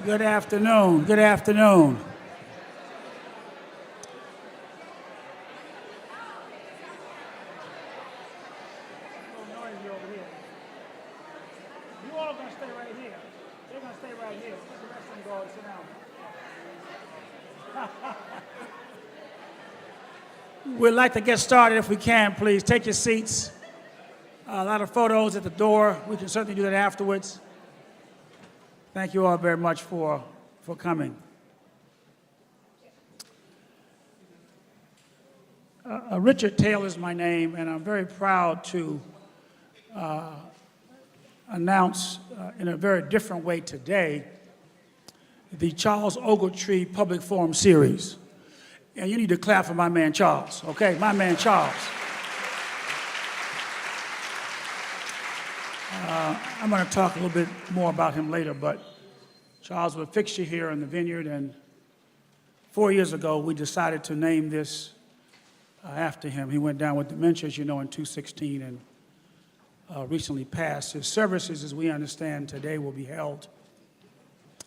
Good afternoon. Good afternoon. You all gonna stay right here. They're gonna stay right here. The rest of them go and sit down. We'd like to get started if we can, please. Take your seats. A lot of photos at the door. We can certainly do that afterwards. Thank you all very much for coming. Richard Taylor is my name, and I'm very proud to announce in a very different way today the Charles Ogletree Public Forum Series. And you need to clap for my man Charles, okay? My man Charles. I'm going to talk a little bit more about him later, but Charles was a fixture here in the Vineyard, and 4 years ago we decided to name this after him. He went down with dementia, as you know, in 2016 and recently passed. His services, as we understand today, will be held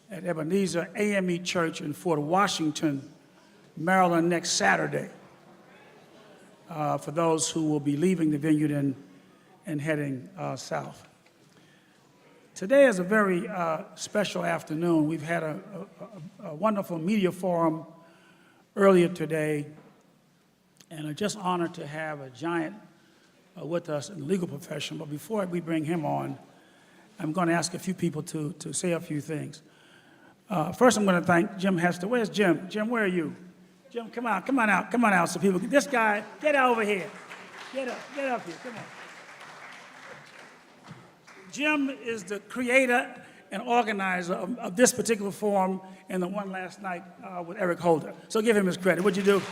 at Ebenezer AME Church in Fort Washington, Maryland, next Saturday, for those who will be leaving the Vineyard and heading south. Today is a very special afternoon. We've had a wonderful media forum earlier today, and I'm just honored to have a giant with us in the legal profession. But before we bring him on, I'm going to ask a few people to say a few things. First, I'm going to thank Jim Hester. Where's Jim? Jim, where are you? Jim, come on out so people can, this guy, get over here. Get up here, come on. Jim is the creator and organizer of this particular forum and the one last night with Eric Holder. So give him his credit. What'd you do?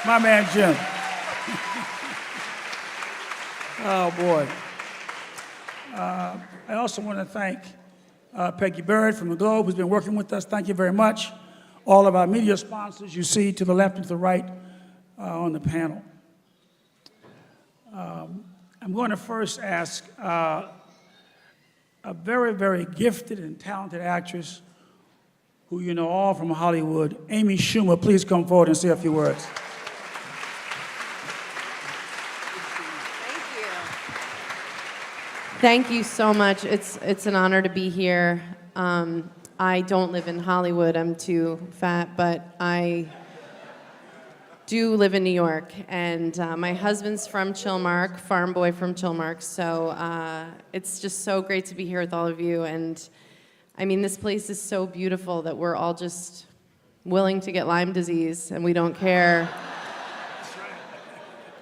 My man, Jim. Oh, boy. I also want to thank Peggy Bird from the Globe, who's been working with us. Thank you very much. All of our media sponsors you see to the left and to the right on the panel. I'm going to first ask a very, very gifted and talented actress who you know all from Hollywood, Amy Schumer. Please come forward and say a few words. Thank you. Thank you so much. It's an honor to be here. I don't live in Hollywood. I'm too fat, but I do live in New York, and my husband's from Chilmark, farm boy from Chilmark, so it's just so great to be here with all of you. And I mean, this place is so beautiful that we're all just willing to get Lyme disease, and we don't care.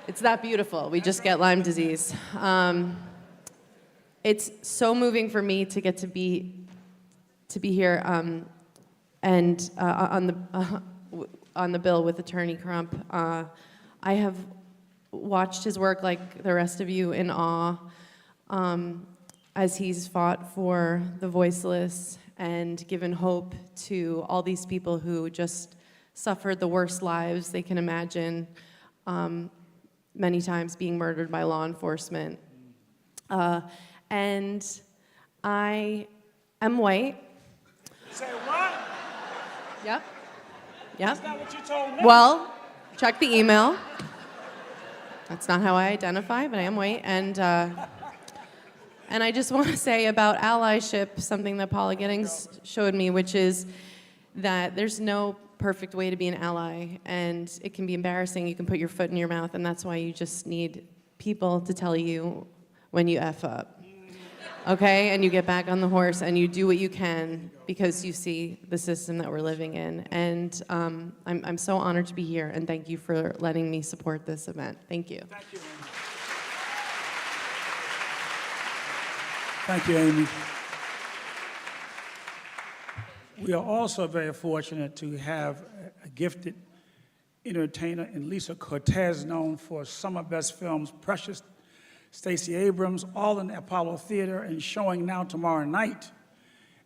It's that beautiful. We just get Lyme disease. It's so moving for me to get to be here and on the bill with Attorney Crump. I have watched his work like the rest of you in awe as he's fought for the voiceless and given hope to all these people who just suffered the worst lives they can imagine, many times being murdered by law enforcement. And I am white. Say what? Yep. That's not what you told me. Well, check the email. That's not how I identify, but I am white. And I just want to say about allyship, something that Paula Giddings showed me, which is that there's no perfect way to be an ally, and it can be embarrassing. You can put your foot in your mouth, and that's why you just need people to tell you when you F up. Okay, and you get back on the horse and you do what you can because you see the system that we're living in. And I'm so honored to be here, and thank you for letting me support this event. Thank you. Thank you, Amy. Thank you, Amy. We are also very fortunate to have a gifted entertainer in Lisa Cortez, known for some of best films, Precious, Stacey Abrams, all in the Apollo Theater, and showing now tomorrow night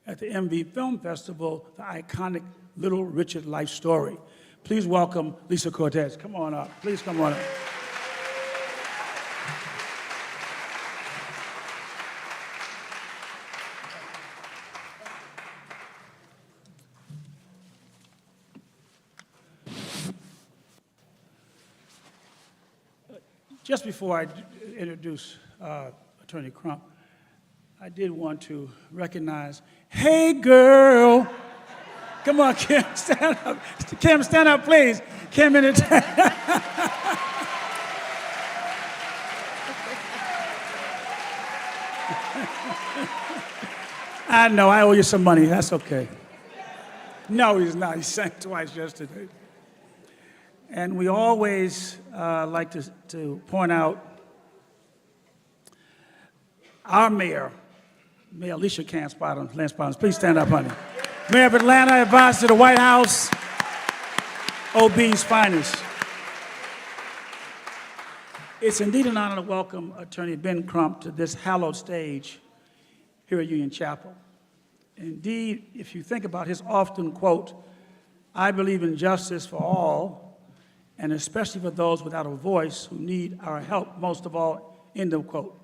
at the MV Film Festival, the iconic Little Richard life story. Please welcome Lisa Cortez. Come on up. Please come on up. just before I introduce Attorney Crump, I did want to recognize, hey girl, come on, Kim, stand up. Kim, stand up, please. Kim in the I know, I owe you some money, that's okay. No, he's not, he sang twice yesterday. And we always like to point out our mayor, Mayor Alicia Lance Bottoms. Please stand up, honey. Mayor of Atlanta, advisor to the White House, OB's finest. It's indeed an honor to welcome Attorney Ben Crump to this hallowed stage here at Union Chapel. Indeed, if you think about his often quote, I believe in justice for all, and especially for those without a voice who need our help most of all, end of quote.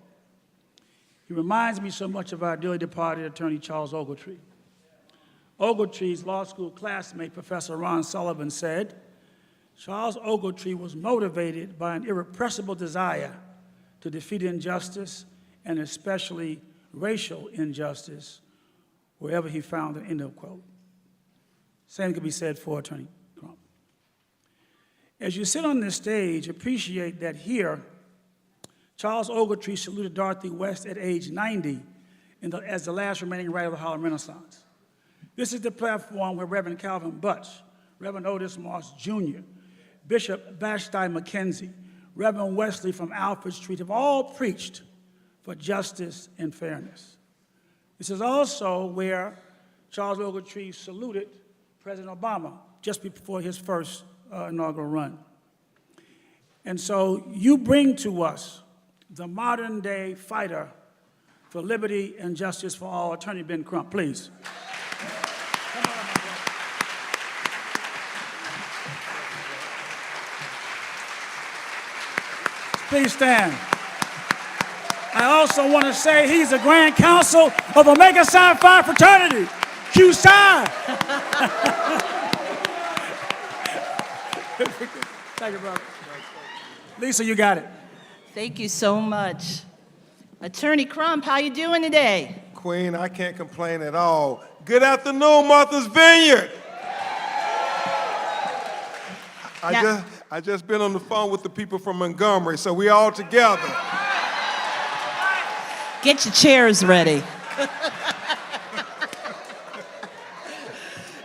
He reminds me so much of our dearly departed attorney, Charles Ogletree. Ogletree's law school classmate, Professor Ron Sullivan, said, Charles Ogletree was motivated by an irrepressible desire to defeat injustice, and especially racial injustice, wherever he found it, end of quote. Same could be said for Attorney Crump. As you sit on this stage, appreciate that here, Charles Ogletree saluted Dorothy West at age 90 as the last remaining writer of the Harlem Renaissance. This is the platform where Reverend Calvin Butch, Reverend Otis Moss Jr., Bishop Vashti McKenzie, Reverend Wesley from Alfred Street have all preached for justice and fairness. This is also where Charles Ogletree saluted President Obama just before his first inaugural run. And so you bring to us the modern day fighter for liberty and justice for all, Attorney Ben Crump, please. Please stand. I also want to say he's the Grand Counsel of Omega Psi Phi Fraternity, Q Psi. Thank you, brother. Lisa, you got it. Thank you so much. Attorney Crump, how you doing today? Queen, I can't complain at all. Good afternoon, Martha's Vineyard. I just been on the phone with the people from Montgomery, so we all together. Get your chairs ready.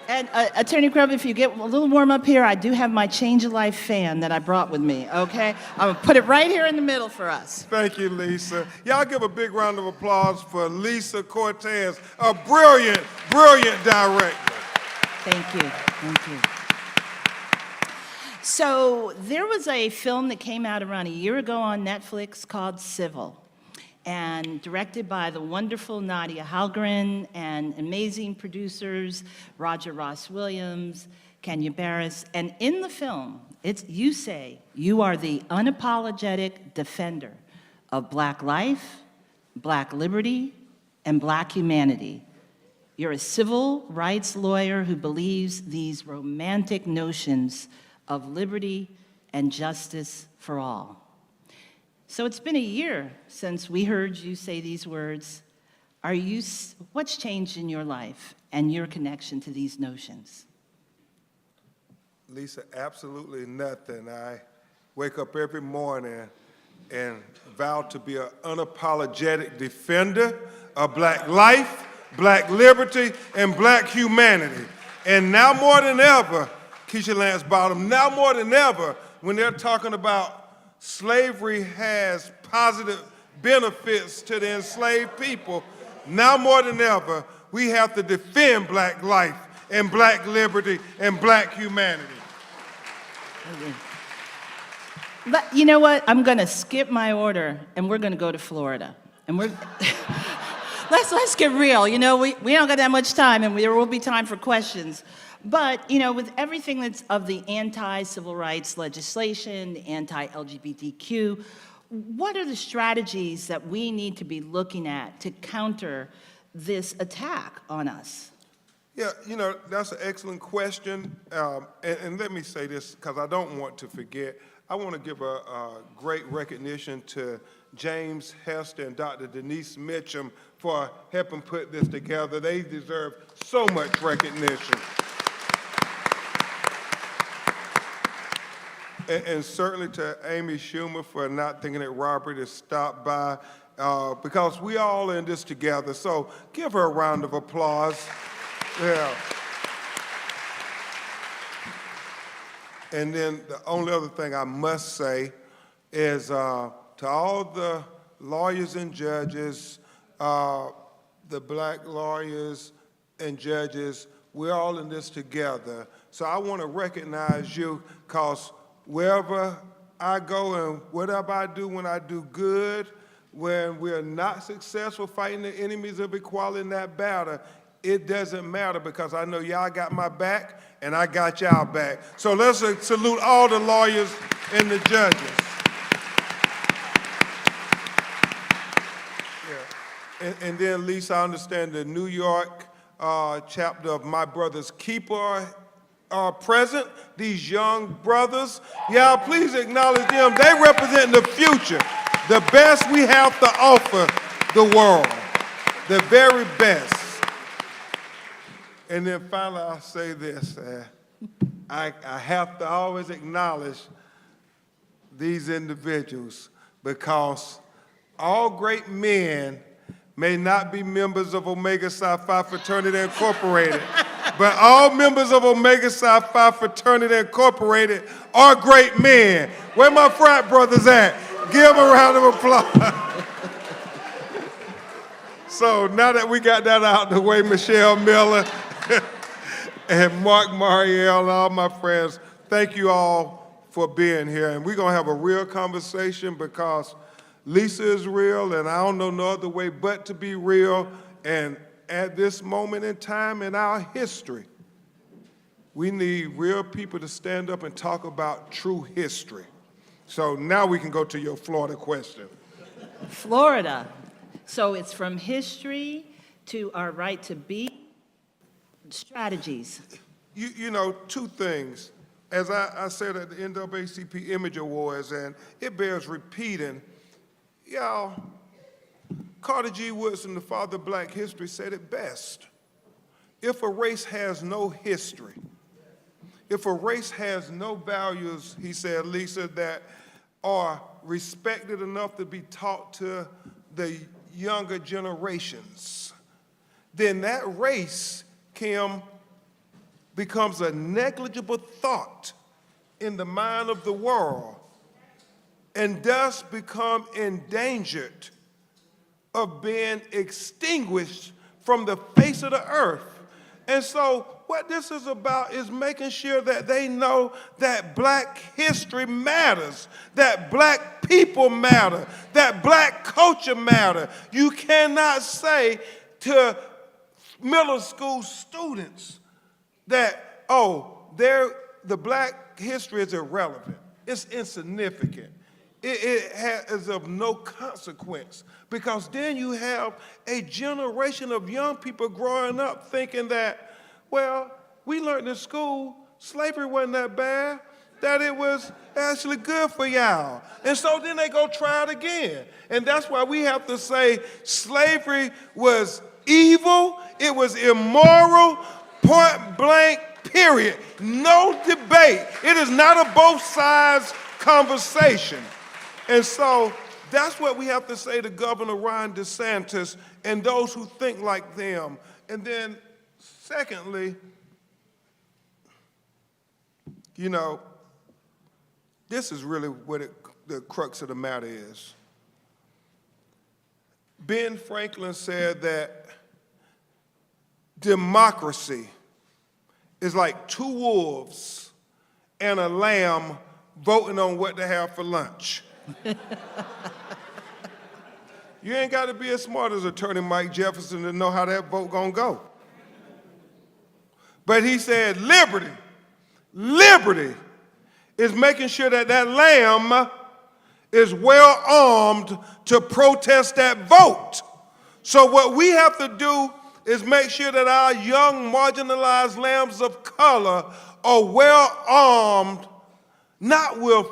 And Attorney Crump, if you get a little warm up here, I do have my Change of Life fan that I brought with me, okay? I'm gonna put it right here in the middle for us. Thank you, Lisa. Y'all give a big round of applause for Lisa Cortez, a brilliant, brilliant director. Thank you, thank you. So there was a film that came out around a year ago on Netflix called Civil, and directed by the wonderful Nadia Halgren and amazing producers, Roger Ross Williams, Kenya Barris. And in the film, you say you are the unapologetic defender of Black life, Black liberty, and Black humanity. You're a civil rights lawyer who believes these romantic notions of liberty and justice for all. So it's been a year since we heard you say these words. What's changed in your life and your connection to these notions? Lisa, absolutely nothing. I wake up every morning and vow to be an unapologetic defender of Black life, Black liberty, and Black humanity. And now more than ever, Keisha Lance Bottom, now more than ever, when they're talking about slavery has positive benefits to the enslaved people, now more than ever, we have to defend Black life and Black liberty and Black humanity. But you know what? I'm going to skip my order, and we're going to go to Florida. And we're let's get real. You know, we don't got that much time, and there will be time for questions. But, you know, with everything that's of the anti-civil rights legislation, the anti-LGBTQ, what are the strategies that we need to be looking at to counter this attack on us? Yeah, you know, that's an excellent question. And let me say this, because I don't want to forget. I want to give a great recognition to James Hester and Dr. Denise Mitchum for helping put this together. They deserve so much recognition. And certainly to Amy Schumer for not thinking it robbery to stop by, because we all in this together. So give her a round of applause. Yeah. And then the only other thing I must say is to all the lawyers and judges, the black lawyers and judges, we're all in this together. So I want to recognize you, because wherever I go and whatever I do, when I do good, when we're not successful fighting the enemies of equality in that battle, it doesn't matter, because I know y'all got my back and I got y'all back. So let's salute all the lawyers and the judges. Yeah. And then, Lisa, I understand the New York chapter of My Brother's Keeper are present, these young brothers. Y'all please acknowledge them. They represent the future, the best we have to offer the world, the very best. And then finally, I'll say this. I have to always acknowledge these individuals, because all great men may not be members of Omega Psi Phi Fraternity Incorporated, but all members of Omega Psi Phi Fraternity Incorporated are great men. Where my frat brothers at? Give them a round of applause. So now that we got that out the way, Michelle Miller and Mark Mariel and all my friends, thank you all for being here. And we're going to have a real conversation, because Lisa is real, and I don't know no other way but to be real. And at this moment in time in our history, we need real people to stand up and talk about true history. So now we can go to your Florida question. Florida. So it's from history to our right to be strategies. You know, two things. As I said at the NAACP Image Awards, and it bears repeating, y'all, Carter G. Woodson, the father of black history, said it best. If a race has no history, if a race has no values, he said, Lisa, that are respected enough to be taught to the younger generations, then that race, Kim, becomes a negligible thought in the mind of the world, and thus become endangered of being extinguished from the face of the earth. And so what this is about is making sure that they know that black history matters, that black people matter, that black culture matter. You cannot say to middle school students that, oh, the black history is irrelevant. It's insignificant. It is of no consequence, because then you have a generation of young people growing up thinking that, well, we learned in school slavery wasn't that bad, that it was actually good for y'all. And so then they go try it again. And that's why we have to say slavery was evil, it was immoral, point blank, period. No debate. It is not a both sides conversation. And so that's what we have to say to Governor Ron DeSantis and those who think like them. And then secondly, you know, this is really what the crux of the matter is. Ben Franklin said that democracy is like two wolves and a lamb voting on what to have for lunch. You ain't got to be as smart as Attorney Mike Jefferson to know how that vote gonna go. But he said liberty is making sure that that lamb is well armed to protest that vote. So what we have to do is make sure that our young marginalized lambs of color are well armed, not with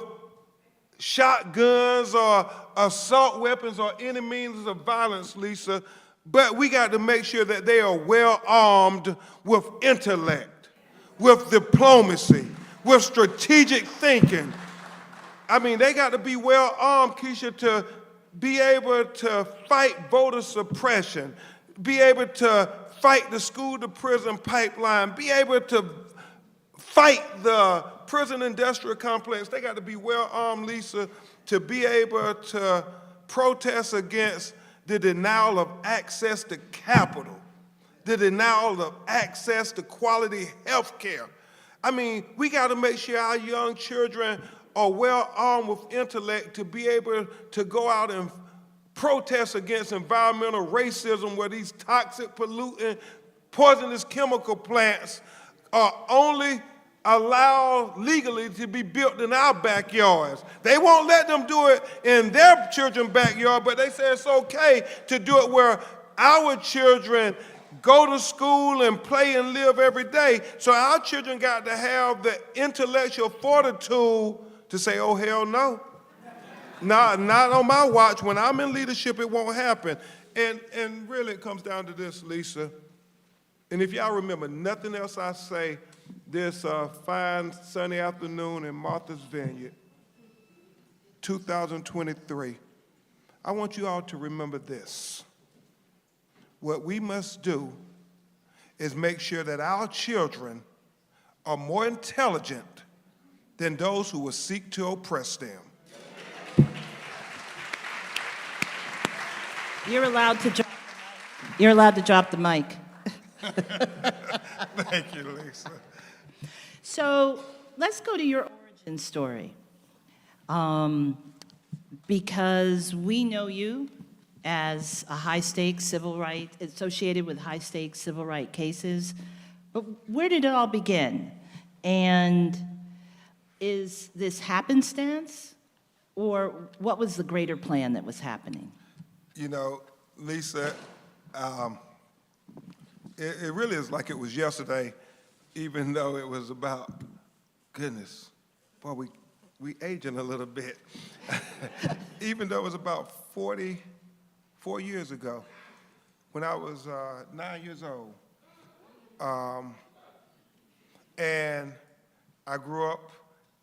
shotguns or assault weapons or any means of violence, Lisa, but we got to make sure that they are well armed with intellect, with diplomacy, with strategic thinking. I mean, they got to be well armed, Keisha, to be able to fight voter suppression, be able to fight the school-to-prison pipeline, be able to fight the prison industrial complex. They got to be well armed, Lisa, to be able to protest against the denial of access to capital, the denial of access to quality health care. I mean, we got to make sure our young children are well armed with intellect to be able to go out and protest against environmental racism, where these toxic, polluting, poisonous chemical plants are only allowed legally to be built in our backyards. They won't let them do it in their children's backyard, but they say it's okay to do it where our children go to school and play and live every day. So our children got to have the intellectual fortitude to say, oh, hell no. Not on my watch. When I'm in leadership, it won't happen. And really, it comes down to this, Lisa. And if y'all remember nothing else I say this fine sunny afternoon in Martha's Vineyard, 2023, I want you all to remember this. What we must do is make sure that our children are more intelligent than those who will seek to oppress them. You're allowed to drop the mic. Thank you, Lisa. So let's go to your origin story. Because we know you as a high-stakes civil rights, associated with high-stakes civil rights cases. But where did it all begin? And is this happenstance, or what was the greater plan that was happening? You know, Lisa, it really is like it was yesterday, even though it was about, goodness, boy, we aging a little bit. Even though it was about 44 years ago, when I was 9 years old. And I grew up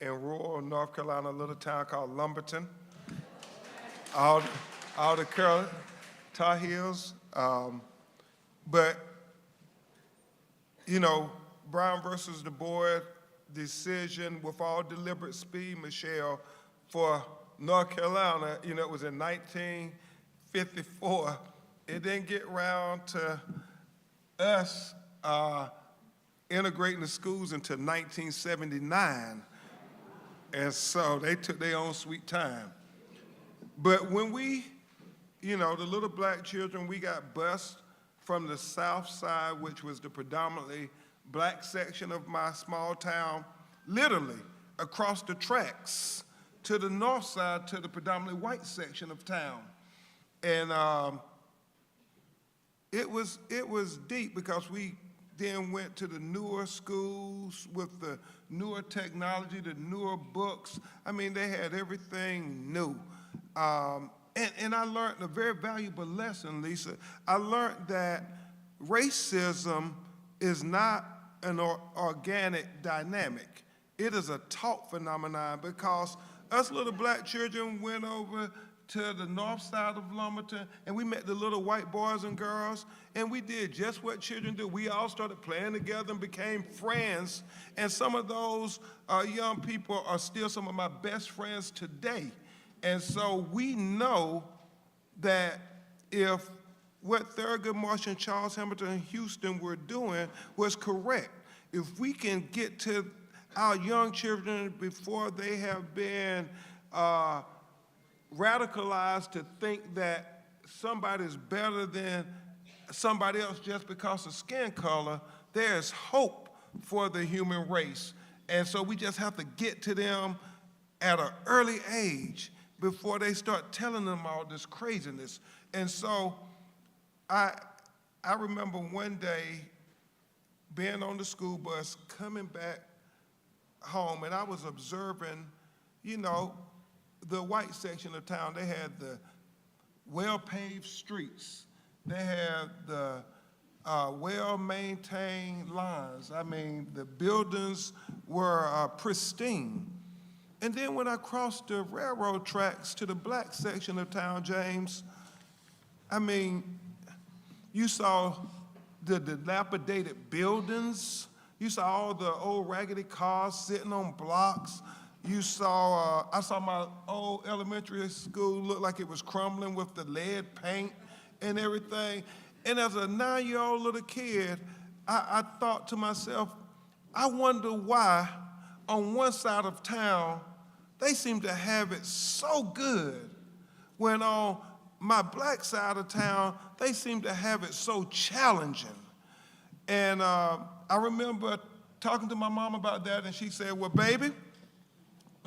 in rural North Carolina, a little town called Lumberton. All the Tar Heels. But, you know, Brown versus the Board decision with all deliberate speed, Michelle, for North Carolina, you know, it was in 1954. It didn't get around to us integrating the schools until 1979. And so they took their own sweet time. But when we, you know, the little black children, we got bused from the south side, which was the predominantly black section of my small town, literally across the tracks to the north side, to the predominantly white section of town. And it was deep, because we then went to the newer schools with the newer technology, the newer books. I mean, they had everything new. And I learned a very valuable lesson, Lisa. I learned that racism is not an organic dynamic. It is a taught phenomenon, because us little black children went over to the north side of Lumberton, and we met the little white boys and girls, and we did just what children do. We all started playing together and became friends, and some of those young people are still some of my best friends today. And so we know that if what Thurgood Marshall and Charles Hamilton and Houston were doing was correct, if we can get to our young children before they have been radicalized to think that somebody's better than somebody else just because of skin color, there's hope for the human race. And so we just have to get to them at an early age before they start telling them all this craziness. And so I remember one day being on the school bus, coming back home, and I was observing, you know, the white section of town, they had the well-paved streets. They had the well-maintained lines. I mean, the buildings were pristine. And then when I crossed the railroad tracks to the black section of town, James, I mean, you saw the dilapidated buildings. You saw all the old raggedy cars sitting on blocks. You saw, I saw my old elementary school look like it was crumbling with the lead paint and everything. And as a 9-year-old little kid, I thought to myself, I wonder why on one side of town, they seem to have it so good, when on my black side of town, they seem to have it so challenging. And I remember talking to my mom about that, and she said, well, baby,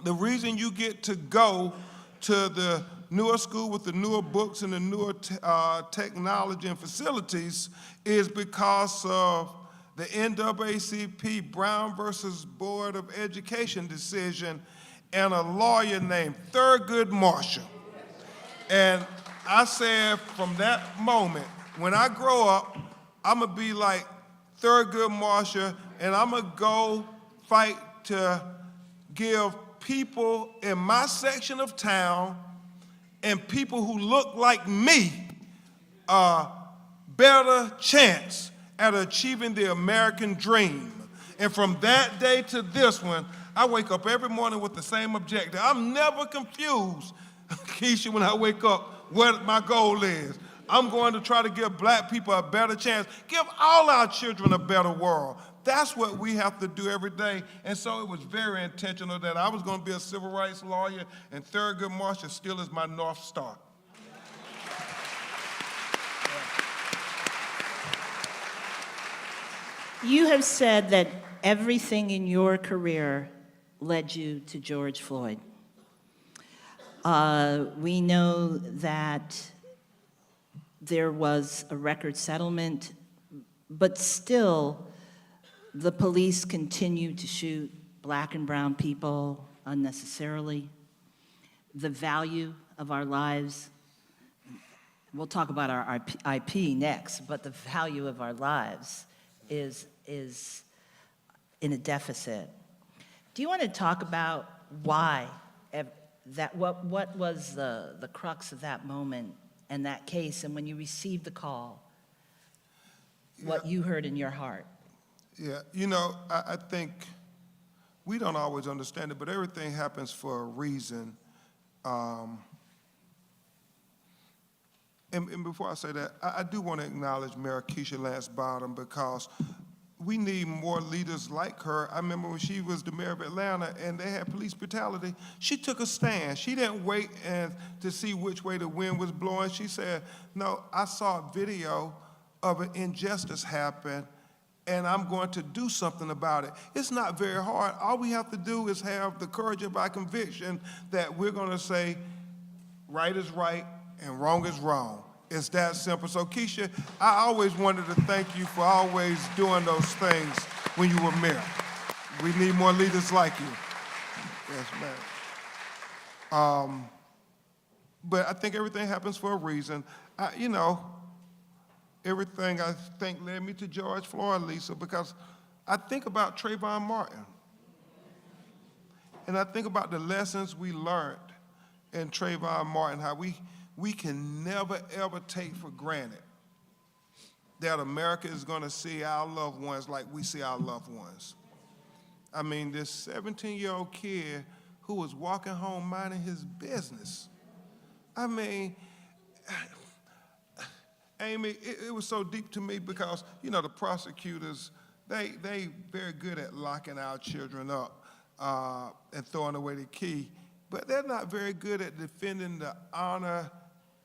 the reason you get to go to the newer school with the newer books and the newer technology and facilities is because of the NAACP Brown versus Board of Education decision and a lawyer named Thurgood Marshall. And I said from that moment, when I grow up, I'm gonna be like Thurgood Marshall, and I'm gonna go fight to give people in my section of town and people who look like me a better chance at achieving the American dream. And from that day to this one, I wake up every morning with the same objective. I'm never confused, Keisha, when I wake up, what my goal is. I'm going to try to give black people a better chance, give all our children a better world. That's what we have to do every day. And so it was very intentional that I was going to be a civil rights lawyer, and Thurgood Marshall still is my North Star. You have said that everything in your career led you to George Floyd. We know that there was a record settlement, but still the police continue to shoot black and brown people unnecessarily. The value of our lives, we'll talk about our IP next, but the value of our lives is in a deficit. Do you want to talk about why what was the crux of that moment and that case, and when you received the call, what you heard in your heart? Yeah, you know, I think we don't always understand it, but everything happens for a reason. And before I say that, I do want to acknowledge Mayor Keisha Lance Bottom, because we need more leaders like her. I remember when she was the mayor of Atlanta and they had police brutality, she took a stand. She didn't wait to see which way the wind was blowing. She said, no, I saw a video of an injustice happen, and I'm going to do something about it. It's not very hard. All we have to do is have the courage of our conviction that we're going to say right is right and wrong is wrong. It's that simple. So Keisha, I always wanted to thank you for always doing those things when you were mayor. We need more leaders like you. Yes, ma'am. But I think everything happens for a reason. You know, everything I think led me to George Floyd, Lisa, because I think about Trayvon Martin. And I think about the lessons we learned in Trayvon Martin, how we can never, ever take for granted that America is going to see our loved ones like we see our loved ones. I mean, this 17-year-old kid who was walking home minding his business. I mean, Amy, it was so deep to me because, you know, the prosecutors, they very good at locking our children up and throwing away the key, but they're not very good at defending the honor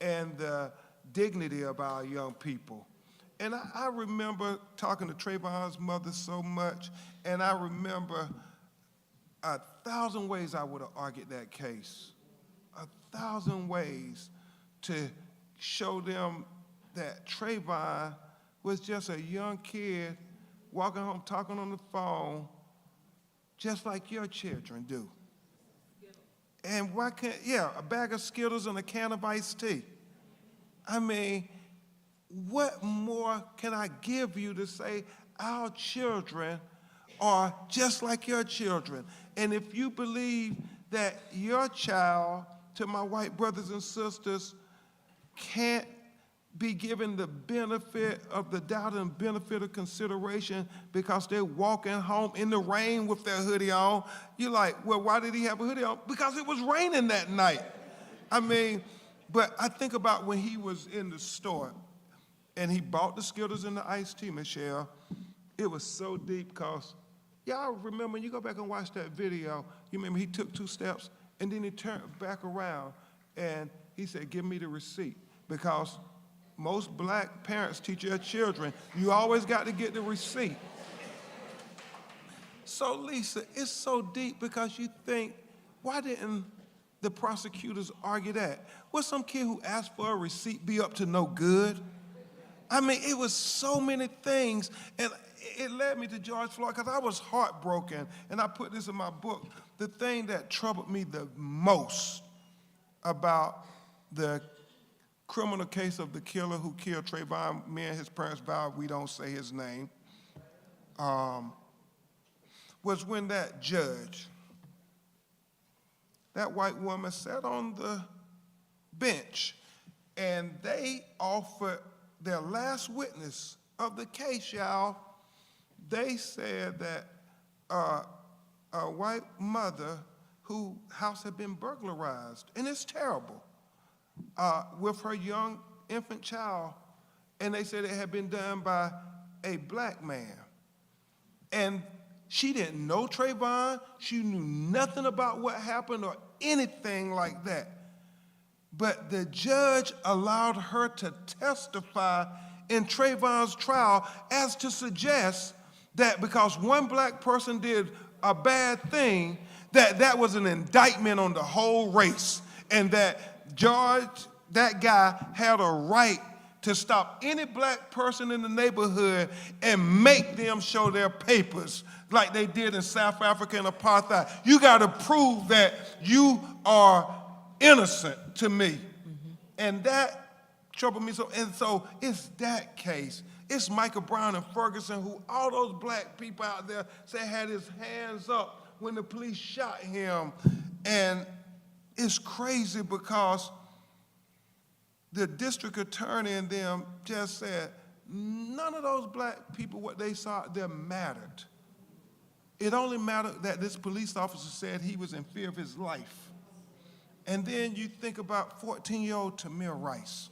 and the dignity of our young people. And I remember talking to Trayvon's mother so much, and I remember 1,000 ways I would have argued that case, 1,000 ways to show them that Trayvon was just a young kid walking home, talking on the phone, just like your children do. And why can't, yeah, a bag of Skittles and a can of iced tea. I mean, what more can I give you to say our children are just like your children? And if you believe that your child, to my white brothers and sisters, can't be given the benefit of the doubt and benefit of consideration because they're walking home in the rain with their hoodie on, you're like, well, why did he have a hoodie on? Because it was raining that night. I mean, but I think about when he was in the store and he bought the Skittles and the iced tea, Michelle. It was so deep because y'all remember, when you go back and watch that video, you remember he took 2 steps and then he turned back around and he said, give me the receipt. Because most black parents teach their children, you always got to get the receipt. So Lisa, it's so deep because you think, why didn't the prosecutors argue that? Will some kid who asked for a receipt be up to no good? I mean, it was so many things, and it led me to George Floyd because I was heartbroken, and I put this in my book. The thing that troubled me the most about the criminal case of the killer who killed Trayvon, me and his parents vowed we don't say his name, was when that judge, that white woman sat on the bench and they offered their last witness of the case, y'all. They said that a white mother whose house had been burglarized, and it's terrible, with her young infant child, and they said it had been done by a black man. And she didn't know Trayvon, she knew nothing about what happened or anything like that. But the judge allowed her to testify in Trayvon's trial as to suggest that because one black person did a bad thing, that was an indictment on the whole race, and that George, that guy, had a right to stop any black person in the neighborhood and make them show their papers like they did in South Africa and apartheid. You got to prove that you are innocent to me. Mm-hmm. And that troubled me so. And so it's that case. It's Michael Brown and Ferguson, who all those black people out there say had his hands up when the police shot him. And it's crazy because the district attorney and them just said, none of those black people, what they saw there mattered. It only mattered that this police officer said he was in fear of his life. And then you think about 14-year-old Tamir Rice,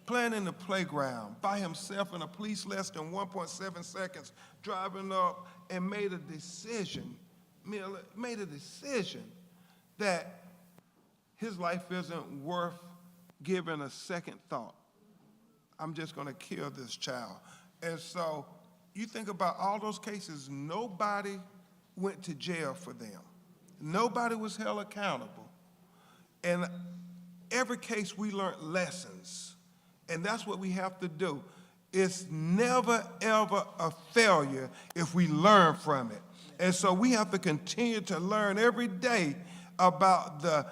playing in the playground by himself in a police less than 1.7 seconds, driving up and made a decision that his life isn't worth giving a second thought. I'm just gonna kill this child. And so you think about all those cases, nobody went to jail for them. Nobody was held accountable. And every case we learned lessons. And that's what we have to do. It's never, ever a failure if we learn from it. And so we have to continue to learn every day about the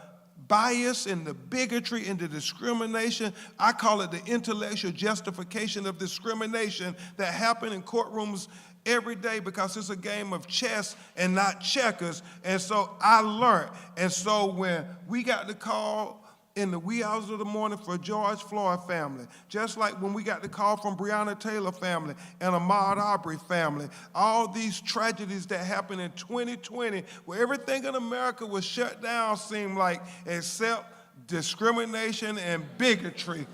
bias and the bigotry and the discrimination. I call it the intellectual justification of discrimination that happen in courtrooms every day because it's a game of chess and not checkers. And so I learned. And so when we got the call in the wee hours of the morning for George Floyd family, just like when we got the call from Breonna Taylor family and Ahmaud Arbery family, all these tragedies that happened in 2020 where everything in America was shut down seemed like except discrimination and bigotry.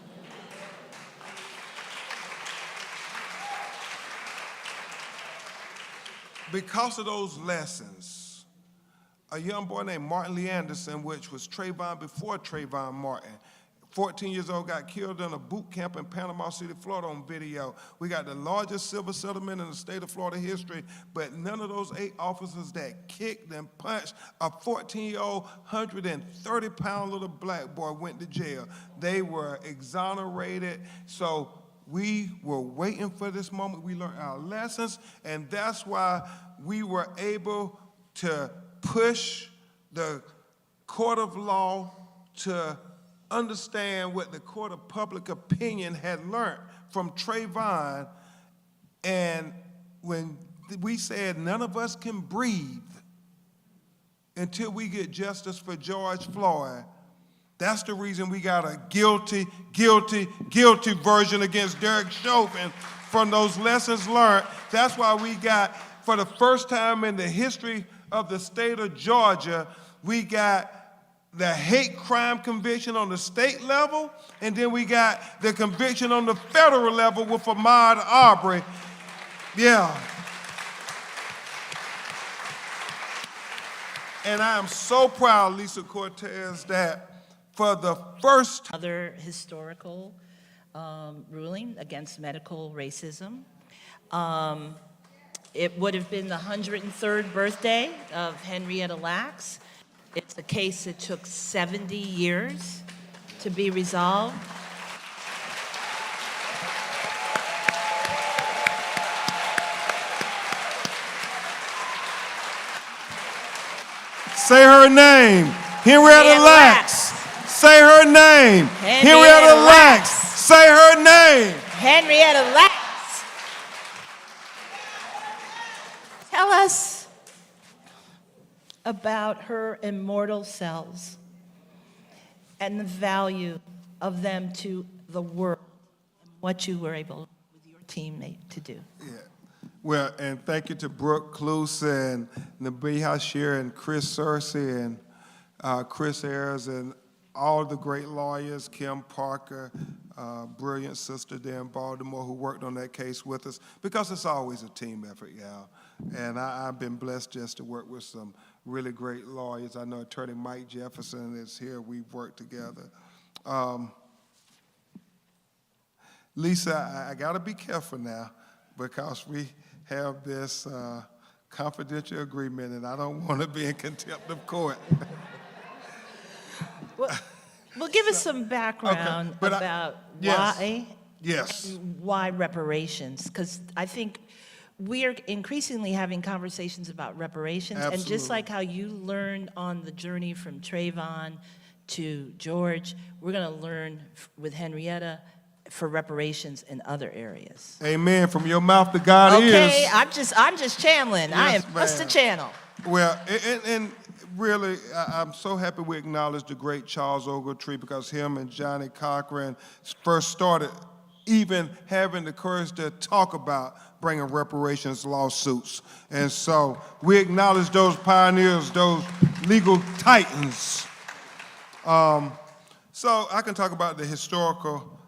Because of those lessons, a young boy named Martin Lee Anderson, which was Trayvon before Trayvon Martin, 14 years old, got killed in a boot camp in Panama City, Florida on video. We got the largest civil settlement in the state of Florida history, but none of those 8 officers that kicked and punched a 14-year-old, 130-pound little black boy went to jail. They were exonerated. So we were waiting for this moment. We learned our lessons, and that's why we were able to push the court of law to understand what the court of public opinion had learned from Trayvon. And when we said none of us can breathe until we get justice for George Floyd, that's the reason we got a guilty, guilty, guilty version against Derek Chauvin from those lessons learned. That's why we got, for the first time in the history of the state of Georgia, we got the hate crime conviction on the state level, and then we got the conviction on the federal level with Ahmaud Arbery. Yeah. And I am so proud, Lisa Cortez, that for the first time, Other historical ruling against medical racism. It would have been the 103rd birthday of Henrietta Lacks. It's a case that took 70 years to be resolved. say her name, Henrietta Lacks. Say her name, Henrietta Lacks. Say her name. Henrietta Lacks. Tell us about her immortal cells and the value of them to the world, and what you were able with your teammate to do. Yeah. Well, and thank you to Brooke Cluse and Nabi Hashir and Chris Searcy and Chris Ayers and all the great lawyers, Kim Parker, brilliant sister there in Baltimore who worked on that case with us, because it's always a team effort, y'all. And I've been blessed just to work with some really great lawyers. I know Attorney Mike Jefferson is here. We've worked together. Lisa, I got to be careful now because we have this confidential agreement, and I don't want to be in contempt of court. Well, give us some background Okay, but about yes. why Yes. and why reparations, because I think we are increasingly having conversations about reparations. And just Absolutely. like how you learned on the journey from Trayvon to George, we're going to learn with Henrietta for reparations in other areas. Amen. From your mouth to God Okay, is. I'm just channeling. I Yes, am just a ma'am. channel. Well, and really, I'm so happy we acknowledge the great Charles Ogletree, because him and Johnny Cochran first started even having the courage to talk about bringing reparations lawsuits. And so we acknowledge those pioneers, those legal titans. So I can talk about the historical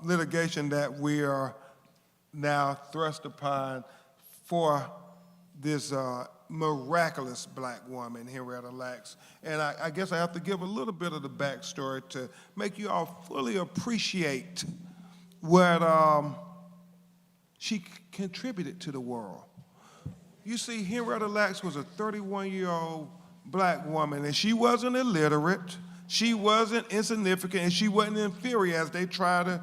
litigation that we are now thrust upon for this miraculous black woman, Henrietta Lacks. And I guess I have to give a little bit of the backstory to make you all fully appreciate what she contributed to the world. You see, Henrietta Lacks was a 31-year-old black woman, and she wasn't illiterate, she wasn't insignificant, and she wasn't inferior, as they try to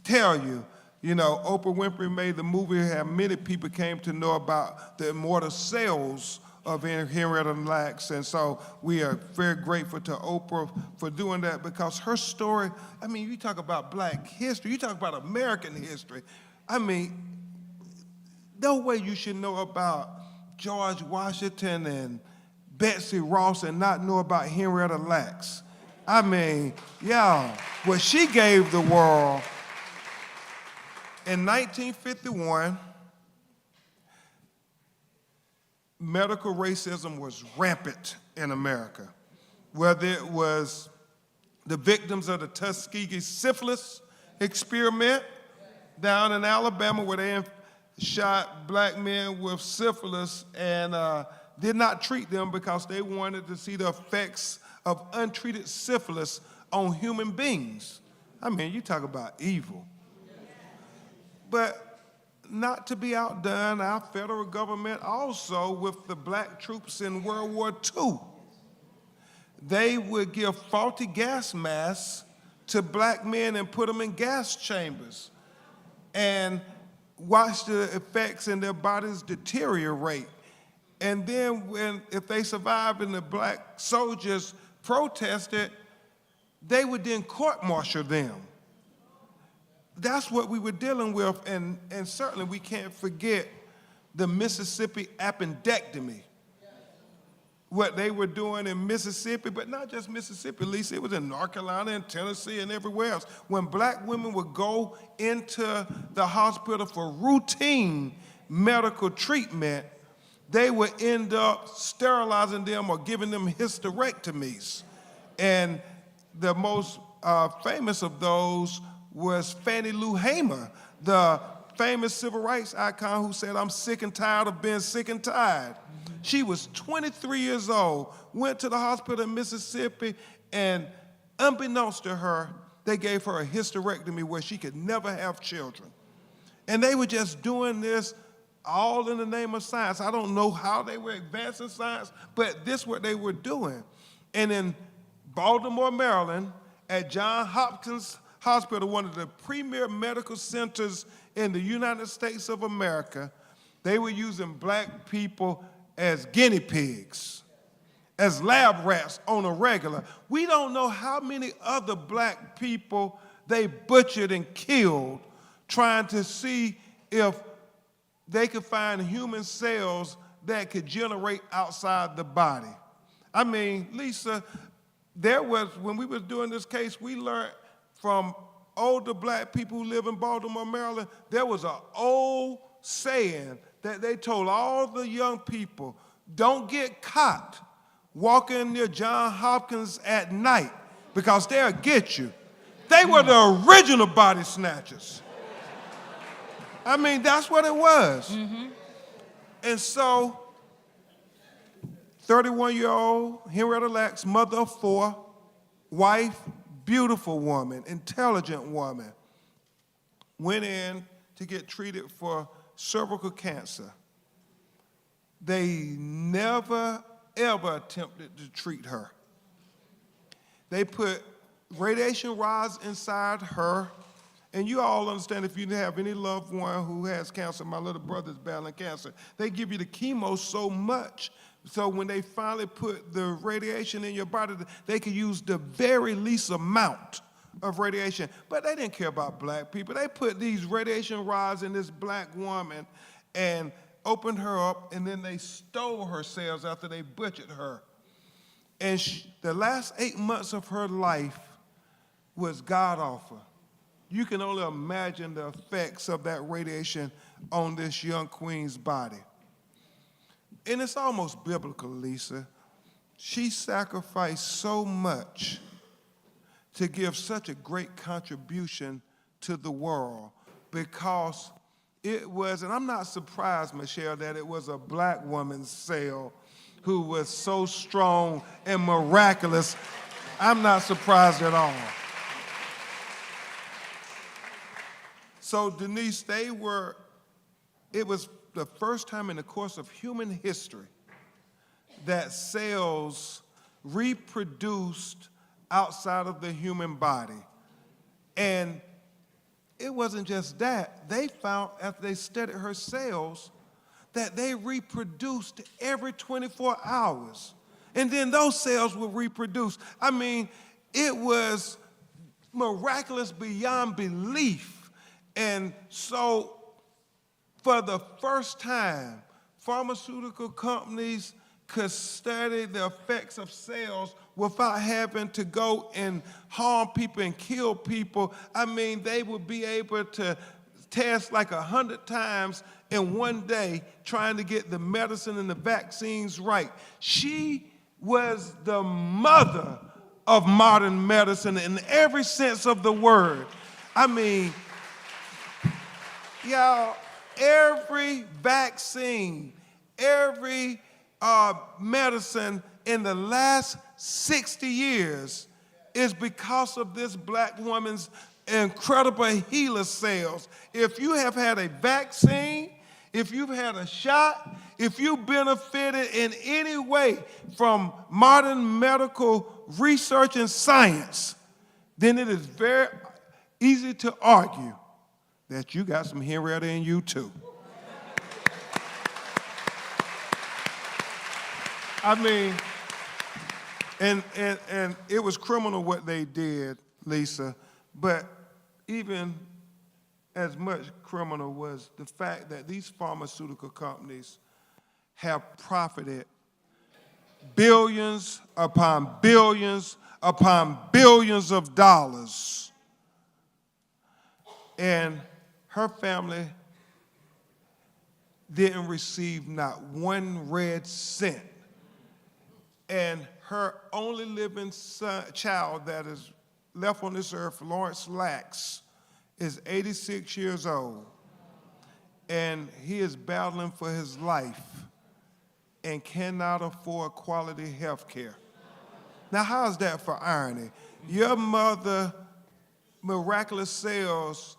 tell you. You know, Oprah Winfrey made the movie, how many people came to know about the immortal sales of Henrietta Lacks, and so we are very grateful to Oprah for doing that, because her story, I mean, you talk about black history, you talk about American history, I mean, no way you should know about George Washington and Betsy Ross and not know about Henrietta Lacks. I mean, yeah, what she gave the world. In 1951, medical racism was rampant in America, whether it was the victims of the Tuskegee syphilis experiment down in Alabama, where they shot black men with syphilis and did not treat them because they wanted to see the effects of untreated syphilis on human beings. I mean, you talk about evil. But not to be outdone, our federal government also, with the black troops in World War II, they would give faulty gas masks to black men and put them in gas chambers and watch the effects in their bodies deteriorate. And then if they survived and the black soldiers protested, they would then court-martial them. That's what we were dealing with, and certainly we can't forget the Mississippi appendectomy. What they were doing in Mississippi, but not just Mississippi, Lisa, it was in North Carolina and Tennessee and everywhere else. When black women would go into the hospital for routine medical treatment, they would end up sterilizing them or giving them hysterectomies. And the most famous of those was Fannie Lou Hamer, the famous civil rights icon who said, "I'm sick and tired of being sick and tired." She was 23 years old, went to the hospital in Mississippi, and unbeknownst to her, they gave her a hysterectomy where she could never have children. And they were just doing this all in the name of science. I don't know how they were advancing science, but this is what they were doing. And in Baltimore, Maryland, at Johns Hopkins Hospital, one of the premier medical centers in the United States of America, they were using black people as guinea pigs, as lab rats on a regular. We don't know how many other black people they butchered and killed trying to see if they could find human cells that could generate outside the body. I mean, Lisa, when we was doing this case, we learned from older black people who live in Baltimore, Maryland, there was an old saying that they told all the young people, don't get caught walking near Johns Hopkins at night because they'll get you. They were the original body snatchers. I mean, that's what it was. Mm-hmm. And so, 31-year-old Henrietta Lacks, mother of 4, wife, beautiful woman, intelligent woman, went in to get treated for cervical cancer. They never, ever attempted to treat her. They put radiation rods inside her, and you all understand if you have any loved one who has cancer, my little brother's battling cancer, they give you the chemo so much, so when they finally put the radiation in your body, they could use the very least amount of radiation. But they didn't care about black people. They put these radiation rods in this black woman and opened her up, and then they stole her cells after they butchered her. And the last 8 months of her life was god-awful. You can only imagine the effects of that radiation on this young queen's body. And it's almost biblical, Lisa. She sacrificed so much to give such a great contribution to the world because it was, and I'm not surprised, Michelle, that it was a black woman's cell who was so strong and miraculous. I'm not surprised at all. So Denise, it was the first time in the course of human history that cells reproduced outside of the human body. And it wasn't just that. They found, after they studied her cells, that they reproduced every 24 hours. And then those cells would reproduce. I mean, it was miraculous beyond belief. And so, for the first time, pharmaceutical companies could study the effects of cells without having to go and harm people and kill people. I mean, they would be able to test like 100 times in one day trying to get the medicine and the vaccines right. She was the mother of modern medicine in every sense of the word. I mean, y'all, every vaccine, every medicine in the last 60 years is because of this black woman's incredible healer cells. If you have had a vaccine, if you've had a shot, if you benefited in any way from modern medical research and science, then it is very easy to argue that you got some Henrietta in you too. I mean, And it was criminal what they did, Lisa, but even as much criminal was the fact that these pharmaceutical companies have profited billions upon billions upon billions of dollars. And her family didn't receive not one red cent. And her only living child that is left on this earth, Lawrence Lax, is 86 years old. And he is battling for his life and cannot afford quality health care. Now, how's that for irony? Your mother, miraculous sales,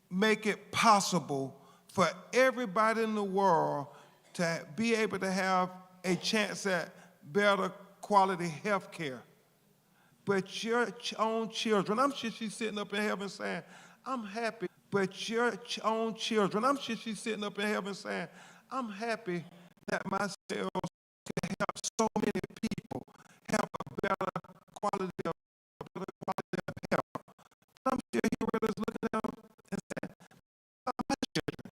make it possible for everybody in the world to be able to have a chance at better quality health care. But your own children, I'm sure she's sitting up in heaven saying, I'm happy. But your own children, I'm sure she's sitting up in heaven saying, I'm happy that my sales can help so many people have a better quality of health. I'm sure he really is looking at them and saying, my children,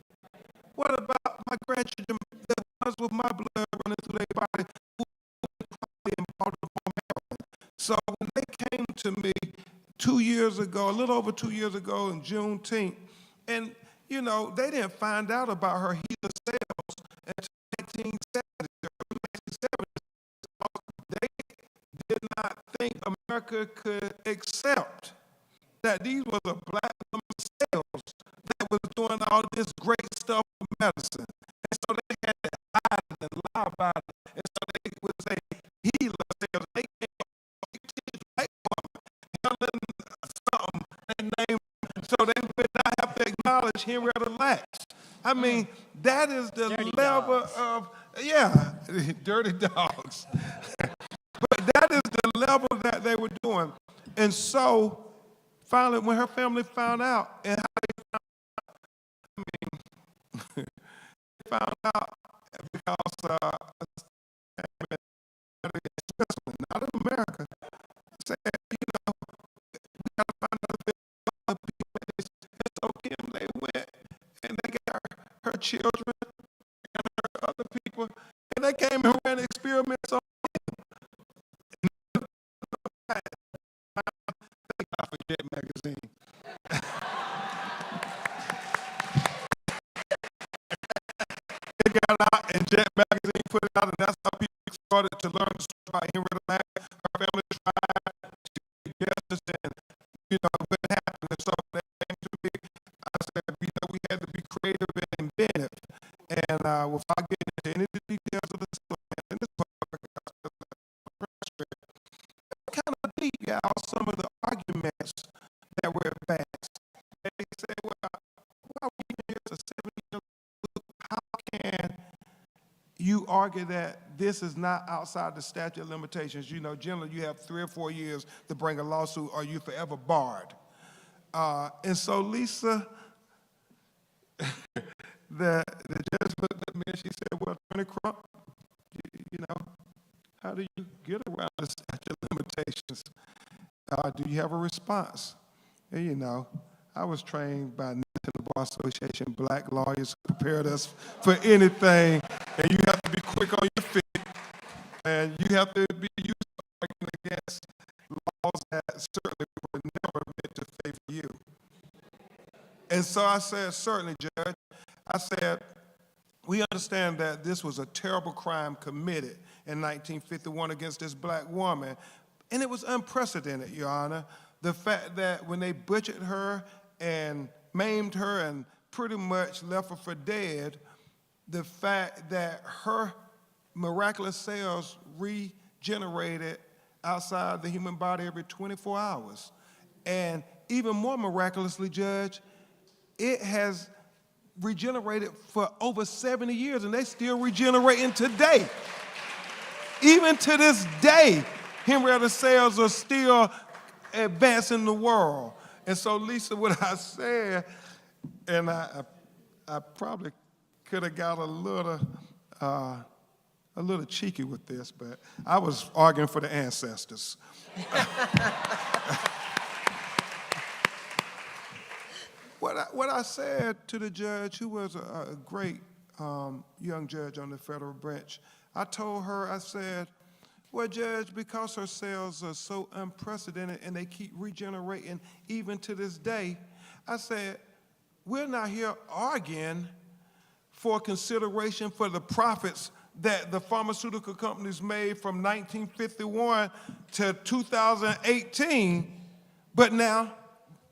what about my grandchildren, the ones with my blood running through their body, who are in Baltimore, Maryland? So when they came to me 2 years ago, a little over 2 years ago in Juneteenth, and you know, they didn't find out about her healer sales until 1970. They did not think America could accept that these was a black woman's sales that was doing all this great stuff for medicine. And so they had to hide it and lie about it. And so they would say healer sales. They came up with white woman, Helen something, and name, so they would not have to acknowledge Henrietta Lacks. I mean, that is the Dirty level dogs. of, yeah, dirty dogs. But that is the level that they were doing. And so, finally, when her family found out, and how they found out because not in America, said, you know, we got to find out if there's other people like this. And so Kim, they went and they got her children and her other people, and they came and ran experiments on Jet magazine. It got out and Jet magazine put it out, and that's how people started to learn the story about Henrietta Lacks. Her family tried to get justice, and you know what happened. And so they came to me. I said, you know, we had to be creative and inventive. And without getting into any of the details of the settlement, in this public, kind of deep, y'all, some of the arguments that were advanced. They said, well, why we here to 7 years? How can you argue that this is not outside the statute of limitations? You know, generally you have 3 or 4 years to bring a lawsuit or you forever barred. And so Lisa, the judge looked at me and she said, well, Attorney Crump, you know, how do you get around the statute of limitations? Do you have a response? And, you know, I was trained by National Bar Association black lawyers who prepared us for anything, and you have to be quick on your feet, and you have to be used to arguing against laws that certainly were never meant to favor you. And so I said, certainly, Judge. I said, we understand that this was a terrible crime committed in 1951 against this black woman, and it was unprecedented, Your Honor. The fact that when they butchered her and maimed her and pretty much left her for dead, the fact that her miraculous cells regenerated outside the human body every 24 hours. And even more miraculously, Judge, it has regenerated for over 70 years, and they still regenerating today. Even to this day, Henrietta cells are still advancing the world. And so, Lisa, what I said, and I probably could have got a a little cheeky with this, but I was arguing for the ancestors. What I said to the judge, who was a great young judge on the federal bench, I told her, I said, well, Judge, because her sales are so unprecedented and they keep regenerating even to this day, I said, we're not here arguing for consideration for the profits that the pharmaceutical companies made from 1951 to 2018. But now,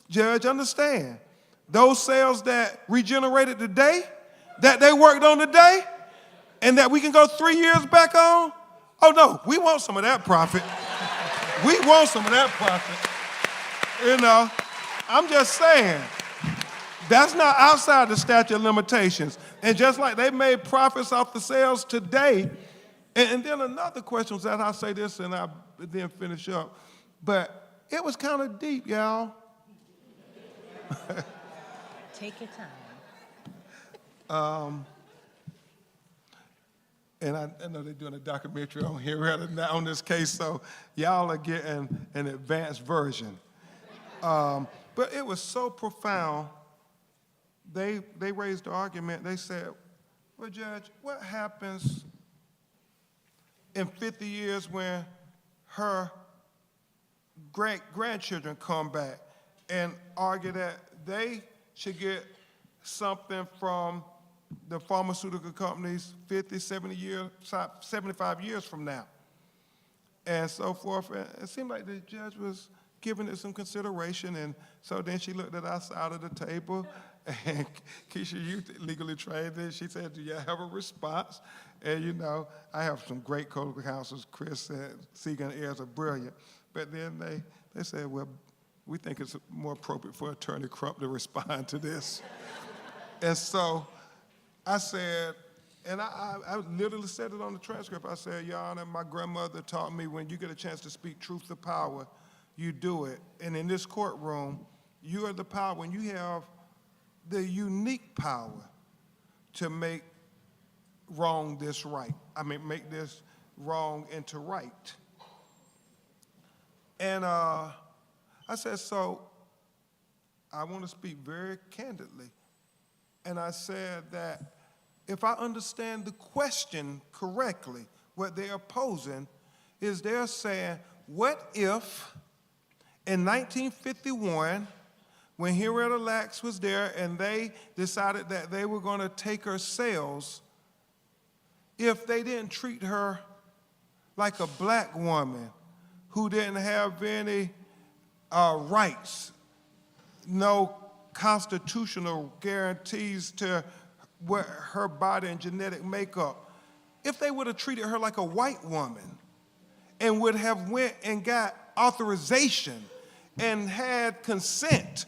Judge, understand, those sales that regenerated today, that they worked on today, and that we can go 3 years back on, oh no, we want some of that profit. We want some of that profit. You know, I'm just saying, that's not outside the statute of limitations. And just like they made profits off the sales today, and then another question was that, I'll say this and I'll then finish up, but it was kind of deep, y'all. Take your time. And I know they're doing a documentary on here on this case, so y'all are getting an advanced version. But it was so profound. They raised the argument. They said, well, Judge, what happens in 50 years when her grandchildren come back and argue that they should get something from the pharmaceutical companies 50, 70 years, 75 years from now, and so forth. And it seemed like the judge was giving it some consideration, and so then she looked at us out of the table, and Keisha, you legally trained, and she said, do you have a response? And you know, I have some great co-counsels, Chris and Segan Ayers are brilliant, but then they said, well, we think it's more appropriate for Attorney Crump to respond to this. And so I said, and I literally said it on the transcript, I said, Your Honor, my grandmother taught me when you get a chance to speak truth to power, you do it. And in this courtroom, you are the power, and you have the unique power to make wrong this right. I mean, make this wrong into right. And I said, so I want to speak very candidly. And I said that if I understand the question correctly, what they're posing is they're saying, what if in 1951, when Henrietta Lacks was there and they decided that they were going to take her sales, if they didn't treat her like a black woman who didn't have any rights, no constitutional guarantees to what her body and genetic makeup, if they would have treated her like a white woman and would have went and got authorization and had consent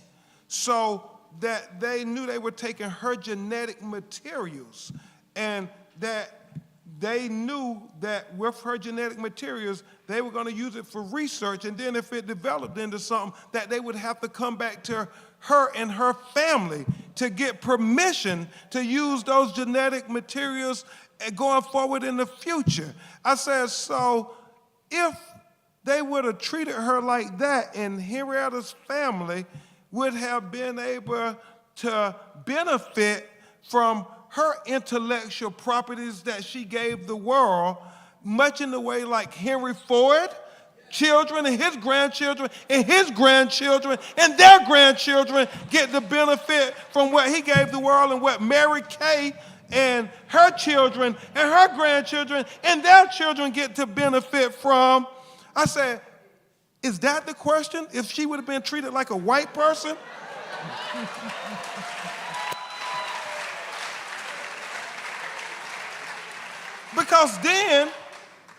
so that they knew they were taking her genetic materials and that they knew that with her genetic materials, they were going to use it for research, and then if it developed into something, that they would have to come back to her and her family to get permission to use those genetic materials going forward in the future. I said, so if they would have treated her like that, and Henrietta's family would have been able to benefit from her intellectual properties that she gave the world, much in the way like Henry Ford, children and his grandchildren and his grandchildren and their grandchildren get the benefit from what he gave the world, and what Mary Kay and her children and her grandchildren and their children get to benefit from. I said, is that the question? If she would have been treated like a white person? Because then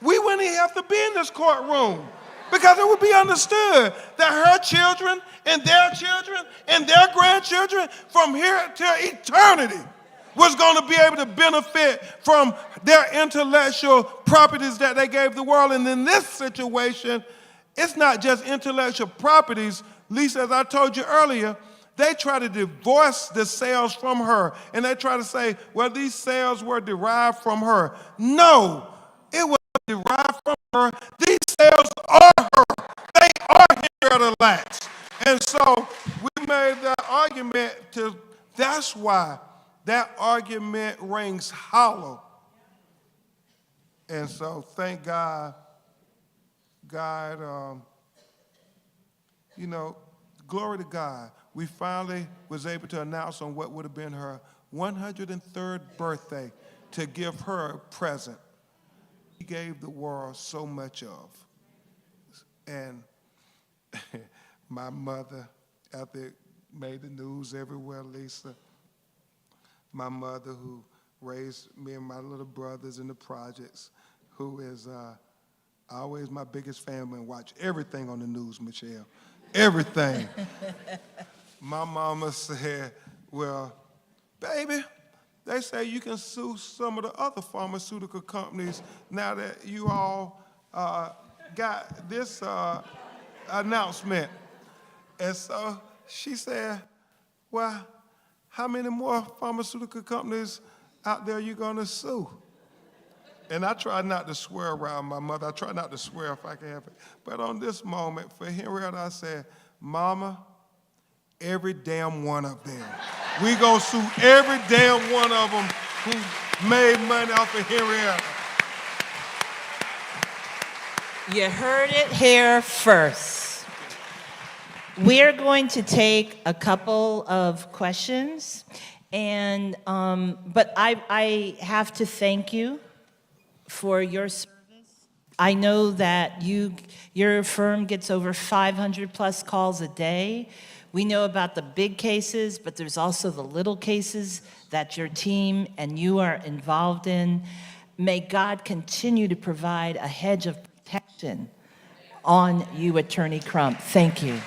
we wouldn't even have to be in this courtroom, because it would be understood that her children and their grandchildren from here to eternity was going to be able to benefit from their intellectual properties that they gave the world. And in this situation, it's not just intellectual properties. Lisa, as I told you earlier, they try to divorce the sales from her, and they try to say, well, these sales were derived from her. No, her. These cells are her. They are Henrietta Lacks. And so we made that argument that's why that argument rings hollow. And so thank God, glory to God, we finally was able to announce on what would have been her 103rd birthday to give her a present he gave the world so much of. And my mother, after it made the news everywhere, Lisa, my mother who raised me and my little brothers in the projects, who is always my biggest fan and watch everything on the news, Michelle, everything. My mama said, well, baby, they say you can sue some of the other pharmaceutical companies now that you all got this announcement. And so she said, well, how many more pharmaceutical companies out there you gonna sue? And I try not to swear around my mother. I try not to swear if I can help it. But on this moment, for Henrietta, I said, Mama, every damn one of them. We gonna sue every damn one of them who made money off of Henrietta. You heard it here first. We're going to take a couple of questions, and but I have to thank you for your service. I know that your firm gets over 500 plus calls a day. We know about the big cases, but there's also the little cases that your team and you are involved in. May God continue to provide a hedge of protection on you, Attorney Crump. Thank you.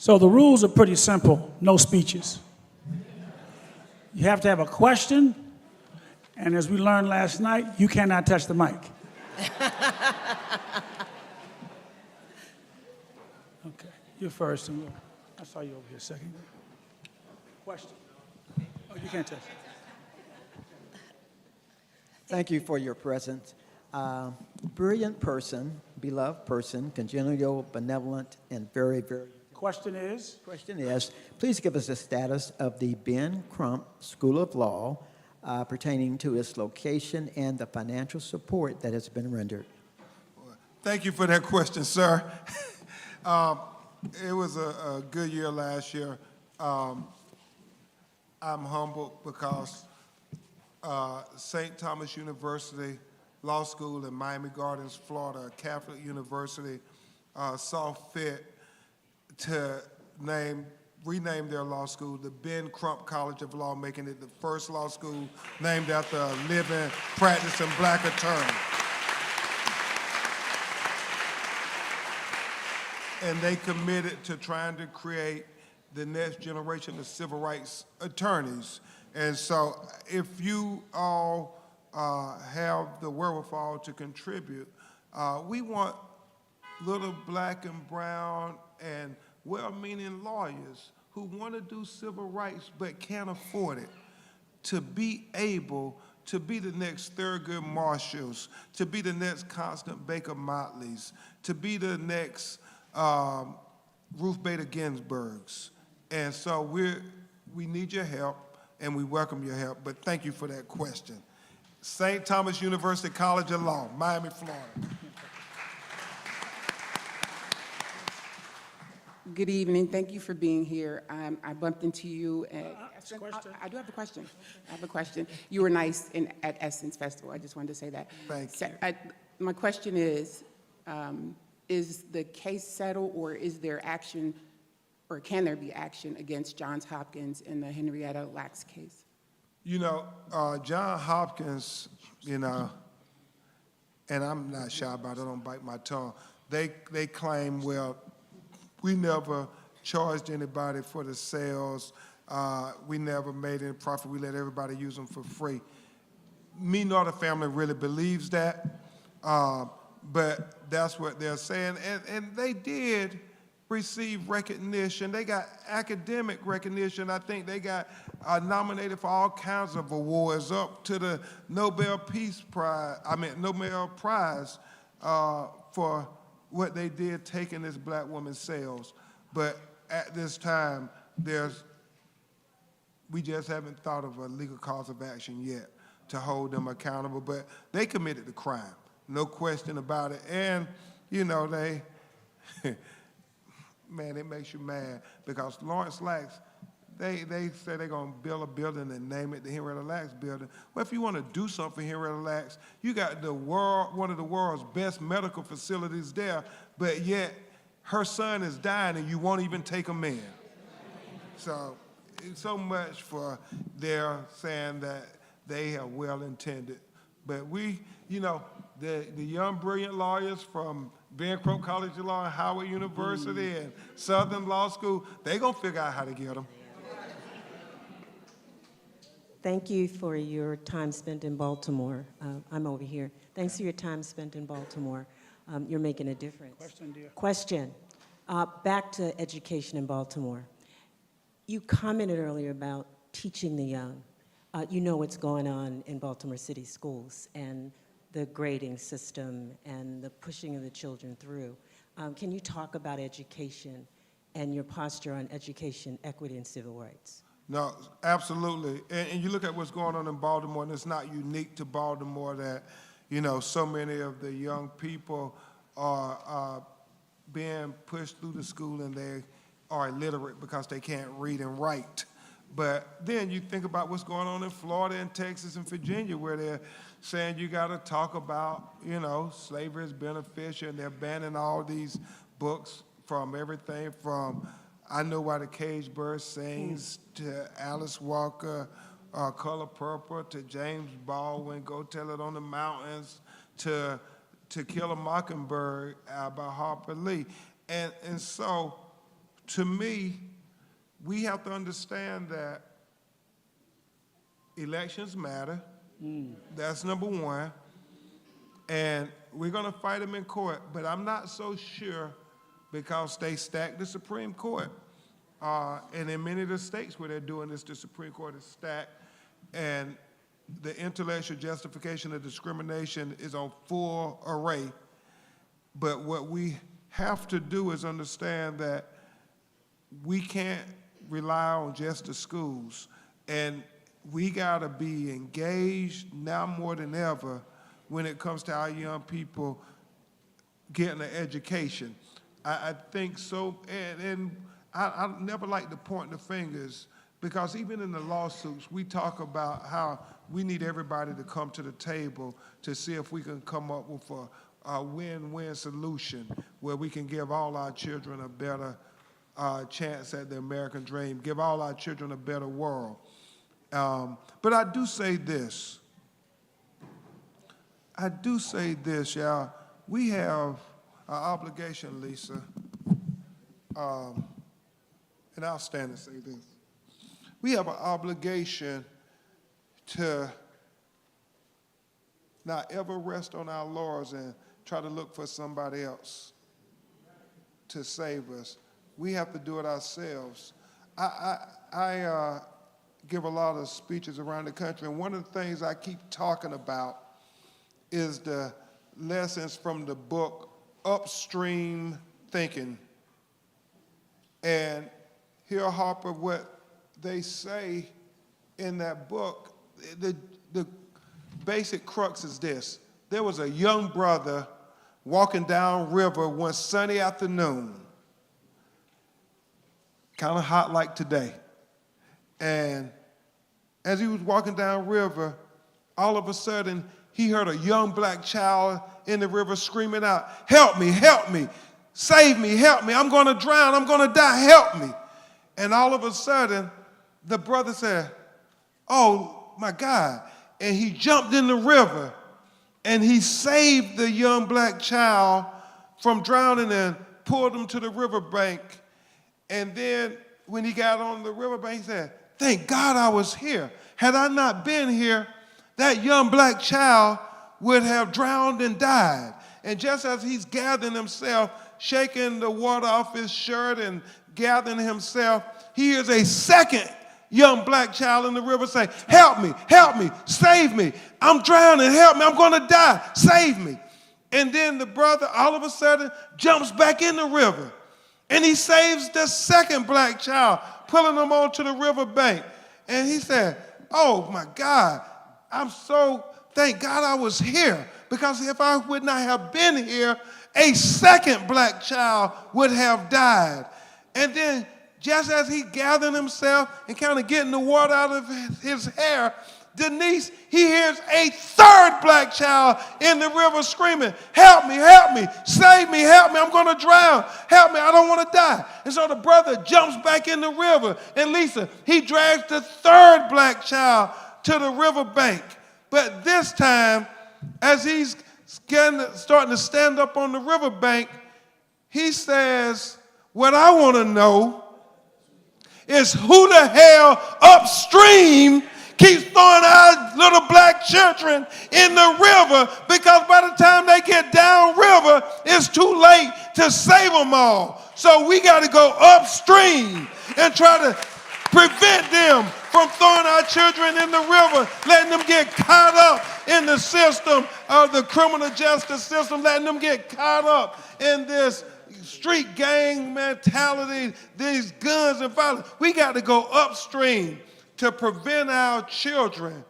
So the rules are pretty simple, no speeches. You have to have a question, and as we learned last night, you cannot touch the mic. Okay, you're first. And I saw you over here a second. Question. Oh, you can't touch it. Thank you for your presence. Brilliant person, beloved person, congenial, benevolent, and very, very. Question is? Question is, please give us the status of the Ben Crump School of Law pertaining to its location and the financial support that has been rendered. Thank you for that question, sir. It was a good year last year. I'm humbled because St. Thomas University Law School in Miami Gardens, Florida, a Catholic university, saw fit to rename their law school the Ben Crump College of Law, making it the first law school named after a living, practicing black attorney. And they committed to trying to create the next generation of civil rights attorneys. And so if you all have the wherewithal to contribute, we want little black and brown and well-meaning lawyers who want to do civil rights but can't afford it to be able to be the next Thurgood Marshalls, to be the next Constant Baker Motleys, to be the next Ruth Bader Ginsburgs. And so we need your help, and we welcome your help, but thank you for that question. St. Thomas University College of Law, Miami, Florida. Good evening. Thank you for being here. I bumped into you at I do have a question. I have a question. You were nice at Essence Festival. I just wanted to say that. Thank you. My question is the case settled, or is there action, or can there be action against Johns Hopkins in the Henrietta Lacks case? You know, John Hopkins, you know, and I'm not shy about it, I don't bite my tongue. They claim, well, we never charged anybody for the sales. We never made any profit. We let everybody use them for free. Me nor the family really believes that. but that's what they're saying. And they did receive recognition. They got academic recognition. I think they got nominated for all kinds of awards, up to the Nobel Prize for what they did taking this black woman's cells. But at this time, we just haven't thought of a legal cause of action yet to hold them accountable. But they committed the crime, no question about it. And, you know, they, man, it makes you mad because Lawrence Lacks, they say they're going to build a building and name it the Henrietta Lacks Building. Well, if you want to do something for Henrietta Lacks, you got one of the world's best medical facilities there, but yet her son is dying and you won't even take him in. So it's so much for their saying that they are well-intended. But we, you know, the young, brilliant lawyers from Van Crump College of Law and Howard University and Southern Law School, they're going to figure out how to get them. Thank you for your time spent in Baltimore. I'm over here. Thanks for your time spent in Baltimore. You're making a difference. Question, dear. Question. Back to education in Baltimore. You commented earlier about teaching the young. You know what's going on in Baltimore City schools and the grading system and the pushing of the children through. Can you talk about education and your posture on education, equity, and civil rights? No, absolutely. And you look at what's going on in Baltimore, and it's not unique to Baltimore that, you know, so many of the young people are being pushed through the school and they are illiterate because they can't read and write. But then you think about what's going on in Florida and Texas and Virginia, where they're saying you got to talk about, you know, slavery is beneficial, and they're banning all these books from everything from I Know Why the Caged Bird Sings to Alice Walker, Color Purple, to James Baldwin, Go Tell It on the Mountains, to Kill a Mockingbird by Harper Lee. And so, to me, we have to understand that elections matter. That's number one. And we're going to fight them in court, but I'm not so sure because they stacked the Supreme Court. And in many of the states where they're doing this, the Supreme Court is stacked, and the intellectual justification of discrimination is on full array. But what we have to do is understand that we can't rely on just the schools, and we gotta be engaged now more than ever when it comes to our young people getting an education. I think so, and I never like to point the fingers, because even in the lawsuits, we talk about how we need everybody to come to the table to see if we can come up with a win-win solution where we can give all our children a better chance at the American dream, give all our children a better world. But I do say this, y'all. We have an obligation, Lisa, and I'll stand and say this. We have an obligation to not ever rest on our laurels and try to look for somebody else to save us. We have to do it ourselves. I give a lot of speeches around the country, and one of the things I keep talking about is the lessons from the book Upstream Thinking. And here, Harper, what they say in that book, the basic crux is this. There was a young brother walking down river one sunny afternoon, kind of hot like today. And as he was walking down river, all of a sudden, he heard a young black child in the river screaming out, "Help me, help me, save me, help me, I'm gonna drown, I'm gonna die, help me." And all of a sudden, the brother said, "Oh my God." And he jumped in the river and he saved the young black child from drowning and pulled him to the riverbank. And then when he got on the riverbank, he said, "Thank God I was here. Had I not been here, that young black child would have drowned and died." And just as he's gathering himself, shaking the water off his shirt and gathering himself, he hears a second young black child in the river say, help me, save me. I'm drowning, help me, I'm gonna die, save me. And then the brother all of a sudden jumps back in the river and he saves the second black child, pulling him onto the river bank. And he said, oh my God, thank God I was here, because if I would not have been here, a second black child would have died. And then just as he gathered himself and kind of getting the water out of his hair, Denise, he hears a third black child in the river screaming, help me, save me, help me, I'm going to drown, help me, I don't want to die. And so the brother jumps back in the river, and Lisa, he drags the third black child to the river bank. But this time, as he's starting to stand up on the river bank, he says, what I want to know is who the hell upstream keeps throwing our little black children in the river, because by the time they get downriver, it's too late to save them all. So we got to go upstream and try to prevent them from throwing our children in the river, letting them get caught up in the system of the criminal justice system, letting them get caught up in this street gang mentality, these guns and violence. We got to go upstream to prevent our children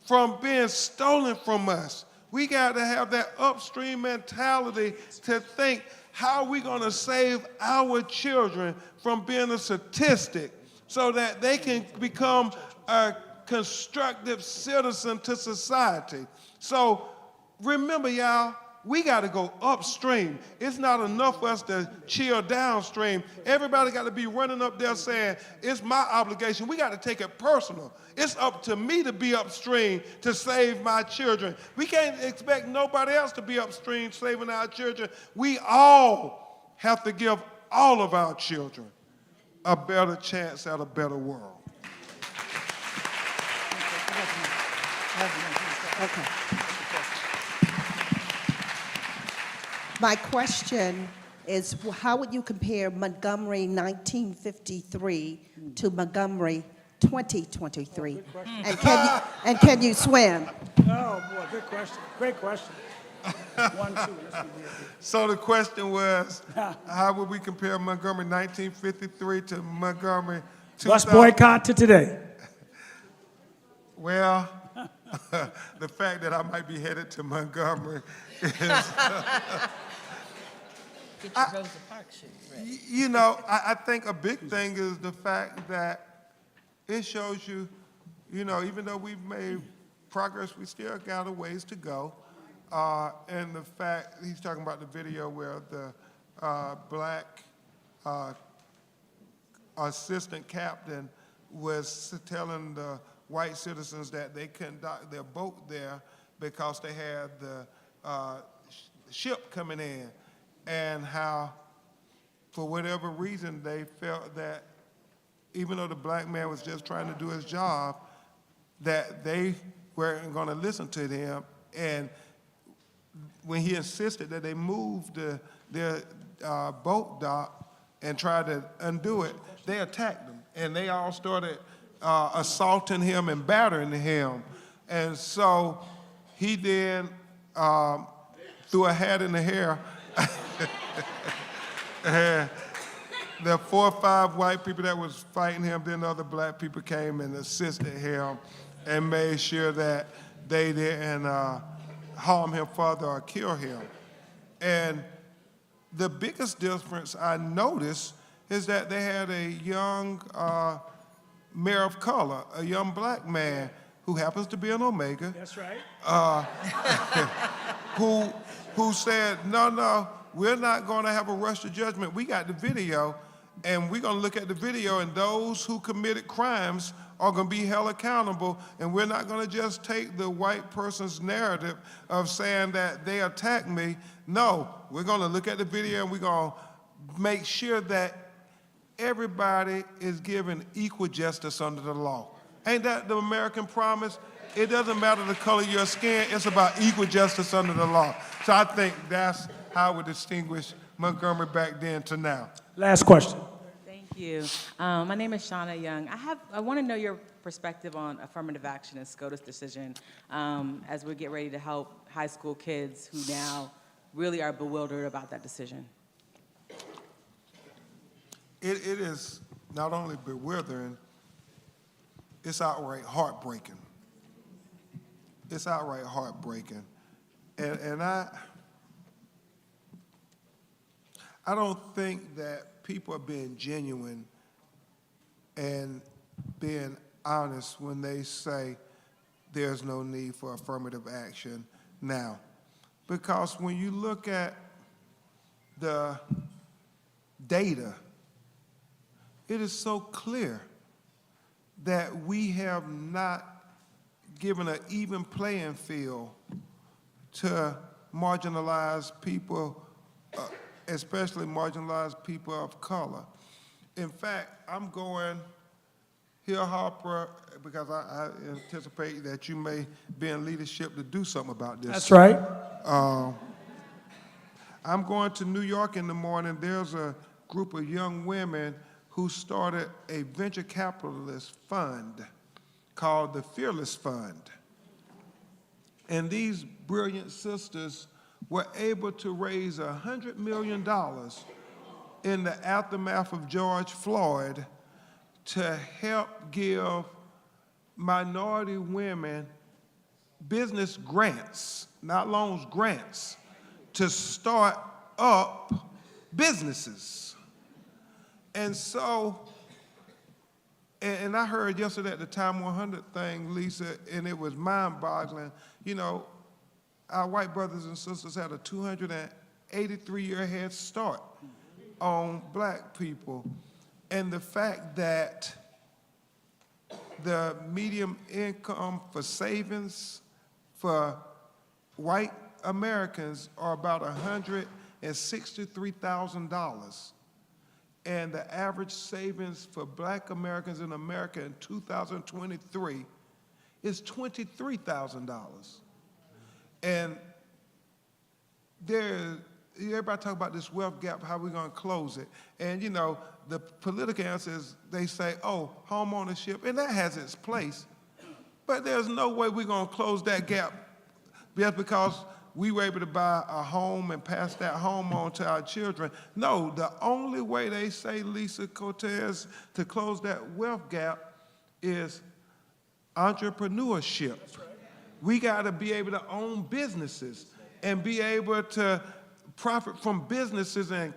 from being stolen from us. We got to have that upstream mentality to think, how are we going to save our children from being a statistic so that they can become a constructive citizen to society? So remember, y'all, we got to go upstream. It's not enough for us to chill downstream. Everybody got to be running up there saying, it's my obligation. We got to take it personal. It's up to me to be upstream to save my children. We can't expect nobody else to be upstream saving our children. We all have to give all of our children a better chance at a better world. Okay. My question is, how would you compare Montgomery 1953 to Montgomery 2023? And can you swim? Oh, boy, good question. Great question. 1, 2. Let's see here. So the question was, how would we compare Montgomery 1953 to Montgomery 2000? Bus boycott to today. Well, the fact that I might be headed to Montgomery is... Get your Rosa Parks shoes ready. You know, I think a big thing is the fact that it shows you, you know, even though we've made progress, we still got a ways to go. And the fact, he's talking about the video where the black assistant captain was telling the white citizens that they couldn't dock their boat there because they had the ship coming in. And how, for whatever reason, they felt that even though the black man was just trying to do his job, that they weren't going to listen to him. And when he insisted that they move their boat dock and tried to undo it, they attacked him. And they all started assaulting him and battering him. And so he then threw a hat in the hair. And the 4 or 5 white people that was fighting him, then other black people came and assisted him and made sure that they didn't harm him further or kill him. And the biggest difference I noticed is that they had a young mayor of color, a young black man who happens to be an Omega. That's right. Who said, no, we're not going to have a rush to judgment. We got the video, and we're going to look at the video, and those who committed crimes are going to be held accountable, and we're not going to just take the white person's narrative of saying that they attacked me. No, we're going to look at the video, and we're going to make sure that everybody is given equal justice under the law. Ain't that the American promise? it doesn't matter the color of your skin, it's about equal justice under the law. So I think that's how we distinguish Montgomery back then to now. Last question. Thank you. My name is Shauna Young. I want to know your perspective on affirmative action and SCOTUS decision as we get ready to help high school kids who now really are bewildered about that decision. It is not only bewildering, it's outright heartbreaking. It's outright heartbreaking. And I don't think that people are being genuine and being honest when they say there's no need for affirmative action now. Because when you look at the data, it is so clear that we have not given an even playing field to marginalized people, especially marginalized people of color. In fact, I'm going here, Harper, because I anticipate that you may be in leadership to do something about this. That's right. I'm going to New York in the morning. There's a group of young women who started a venture capitalist fund called the Fearless Fund. And these brilliant sisters were able to raise $100 million in the aftermath of George Floyd to help give minority women business grants, not loans, grants, to start up businesses. And so, and I heard yesterday at the Time 100 thing, Lisa, and it was mind-boggling. You know, our white brothers and sisters had a 283-year head start on black people. And the fact that the median income for savings for white Americans are about $163,000. And the average savings for black Americans in America in 2023 is $23,000. And everybody talk about this wealth gap, how we're gonna close it. And you know, the political answer is they say, oh, home ownership, and that has its place. But there's no way we're gonna close that gap just because we were able to buy a home and pass that home on to our children. No, the only way they say, Lisa Cortez, to close that wealth gap is entrepreneurship. We gotta be able to own businesses and be able to profit from businesses and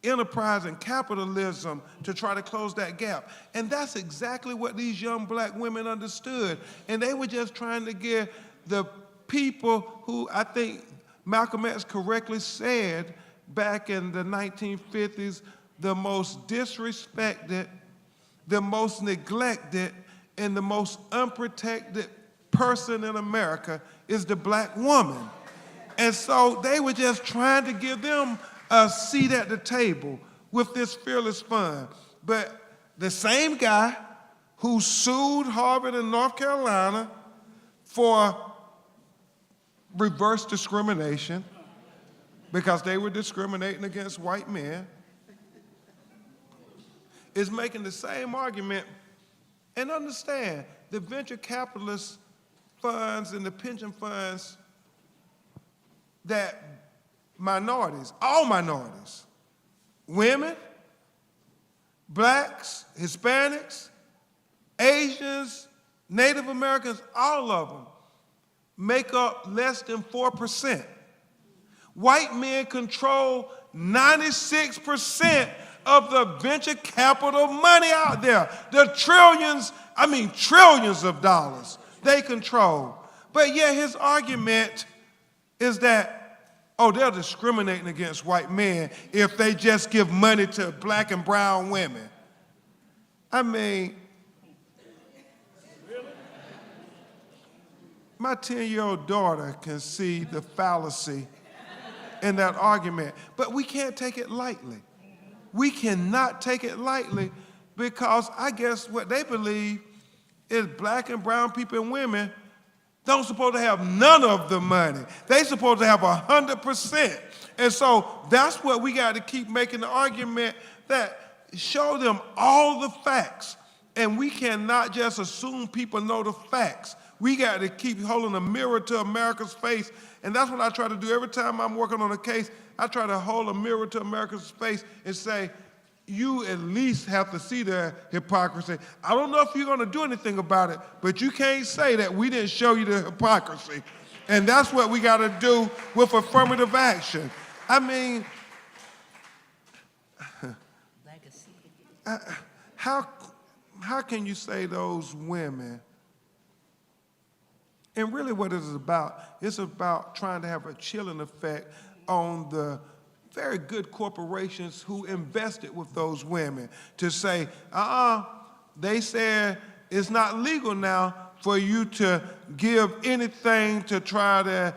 enterprise and capitalism to try to close that gap. And that's exactly what these young black women understood. And they were just trying to give the people who I think Malcolm X correctly said back in the 1950s, the most disrespected, the most neglected, and the most unprotected person in America is the black woman. And so they were just trying to give them a seat at the table with this Fearless Fund. But the same guy who sued Harvard and North Carolina for reverse discrimination because they were discriminating against white men is making the same argument. And understand, the venture capitalist funds and the pension funds that minorities, all minorities, women, blacks, Hispanics, Asians, Native Americans, all of them make up less than 4%. White men control 96% of the venture capital money out there. The trillions of dollars they control. But yet his argument is that, oh, they're discriminating against white men if they just give money to black and brown women. I mean, my 10-year-old daughter can see the fallacy in that argument, but we can't take it lightly. We cannot take it lightly because I guess what they believe is black and brown people and women don't supposed to have none of the money. They supposed to have 100%. And so that's what we got to keep making the argument, that show them all the facts. And we cannot just assume people know the facts. We got to keep holding a mirror to America's face. And that's what I try to do every time I'm working on a case. I try to hold a mirror to America's face and say, you at least have to see the hypocrisy. I don't know if you're going to do anything about it, but you can't say that we didn't show you the hypocrisy. And that's what we got to do with affirmative action. I mean, how can you say those women, and really what it is about, it's about trying to have a chilling effect on the very good corporations who invested with those women, to say, they said it's not legal now for you to give anything to try to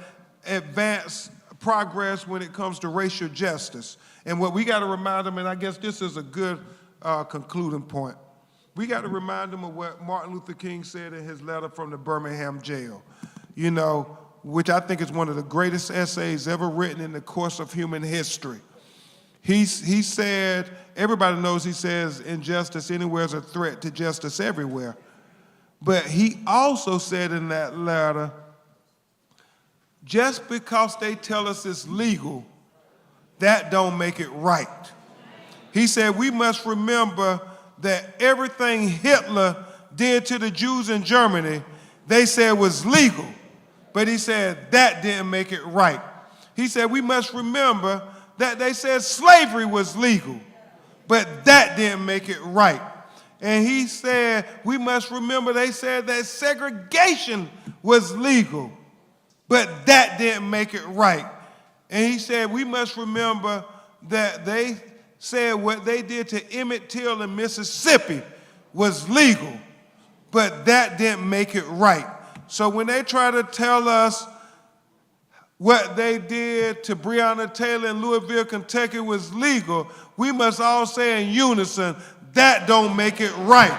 advance progress when it comes to racial justice. And what we got to remind them, and I guess this is a good concluding point, we got to remind them of what Martin Luther King said in his letter from the Birmingham jail, you know, which I think is one of the greatest essays ever written in the course of human history. He said, everybody knows he says injustice anywhere is a threat to justice everywhere. But he also said in that letter, just because they tell us it's legal, that don't make it right. He said we must remember that everything Hitler did to the Jews in Germany, they said was legal. But he said that didn't make it right. He said we must remember that they said slavery was legal, but that didn't make it right. And he said we must remember they said that segregation was legal, but that didn't make it right. And he said we must remember that they said what they did to Emmett Till in Mississippi was legal, but that didn't make it right. So when they try to tell us what they did to Breonna Taylor in Louisville, Kentucky was legal, we must all say in unison, that don't make it right.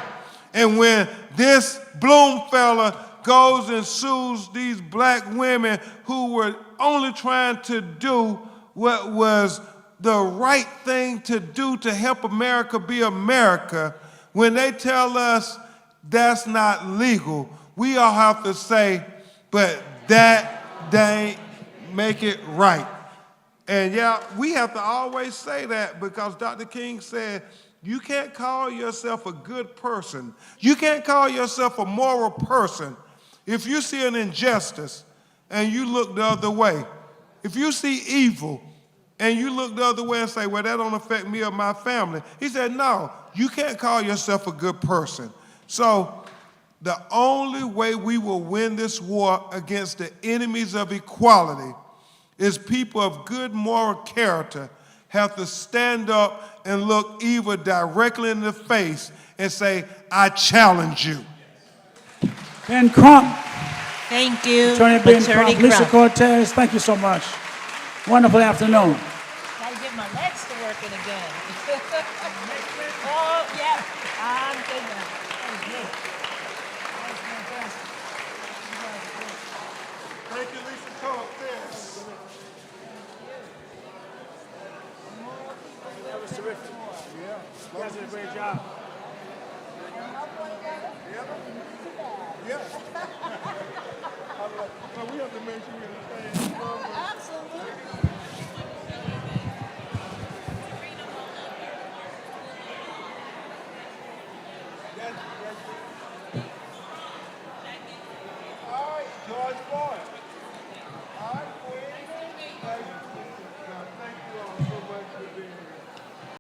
And when this Bloom fella goes and sues these black women who were only trying to do what was the right thing to do to help America be America, when they tell us that's not legal, we all have to say, but that ain't make it right. And yeah, we have to always say that, because Dr. King said, you can't call yourself a good person. You can't call yourself a moral person if you see an injustice and you look the other way. If you see evil and you look the other way and say, well, that don't affect me or my family. He said, no, you can't call yourself a good person. So the only way we will win this war against the enemies of equality is people of good moral character have to stand up and look evil directly in the face and say, I challenge you. Ben Crump, Thank you, Attorney Ben Attorney Crump, Lisa Crump. Cortez, thank you so much. Wonderful afternoon. Gotta get my legs to working again. Oh, yeah, I'm good now. Thank you, Lisa Cortez. That was terrific. Yeah. You guys did a great job. Yeah. Well, we have to make sure we're the same number. Absolutely. All right, George Floyd.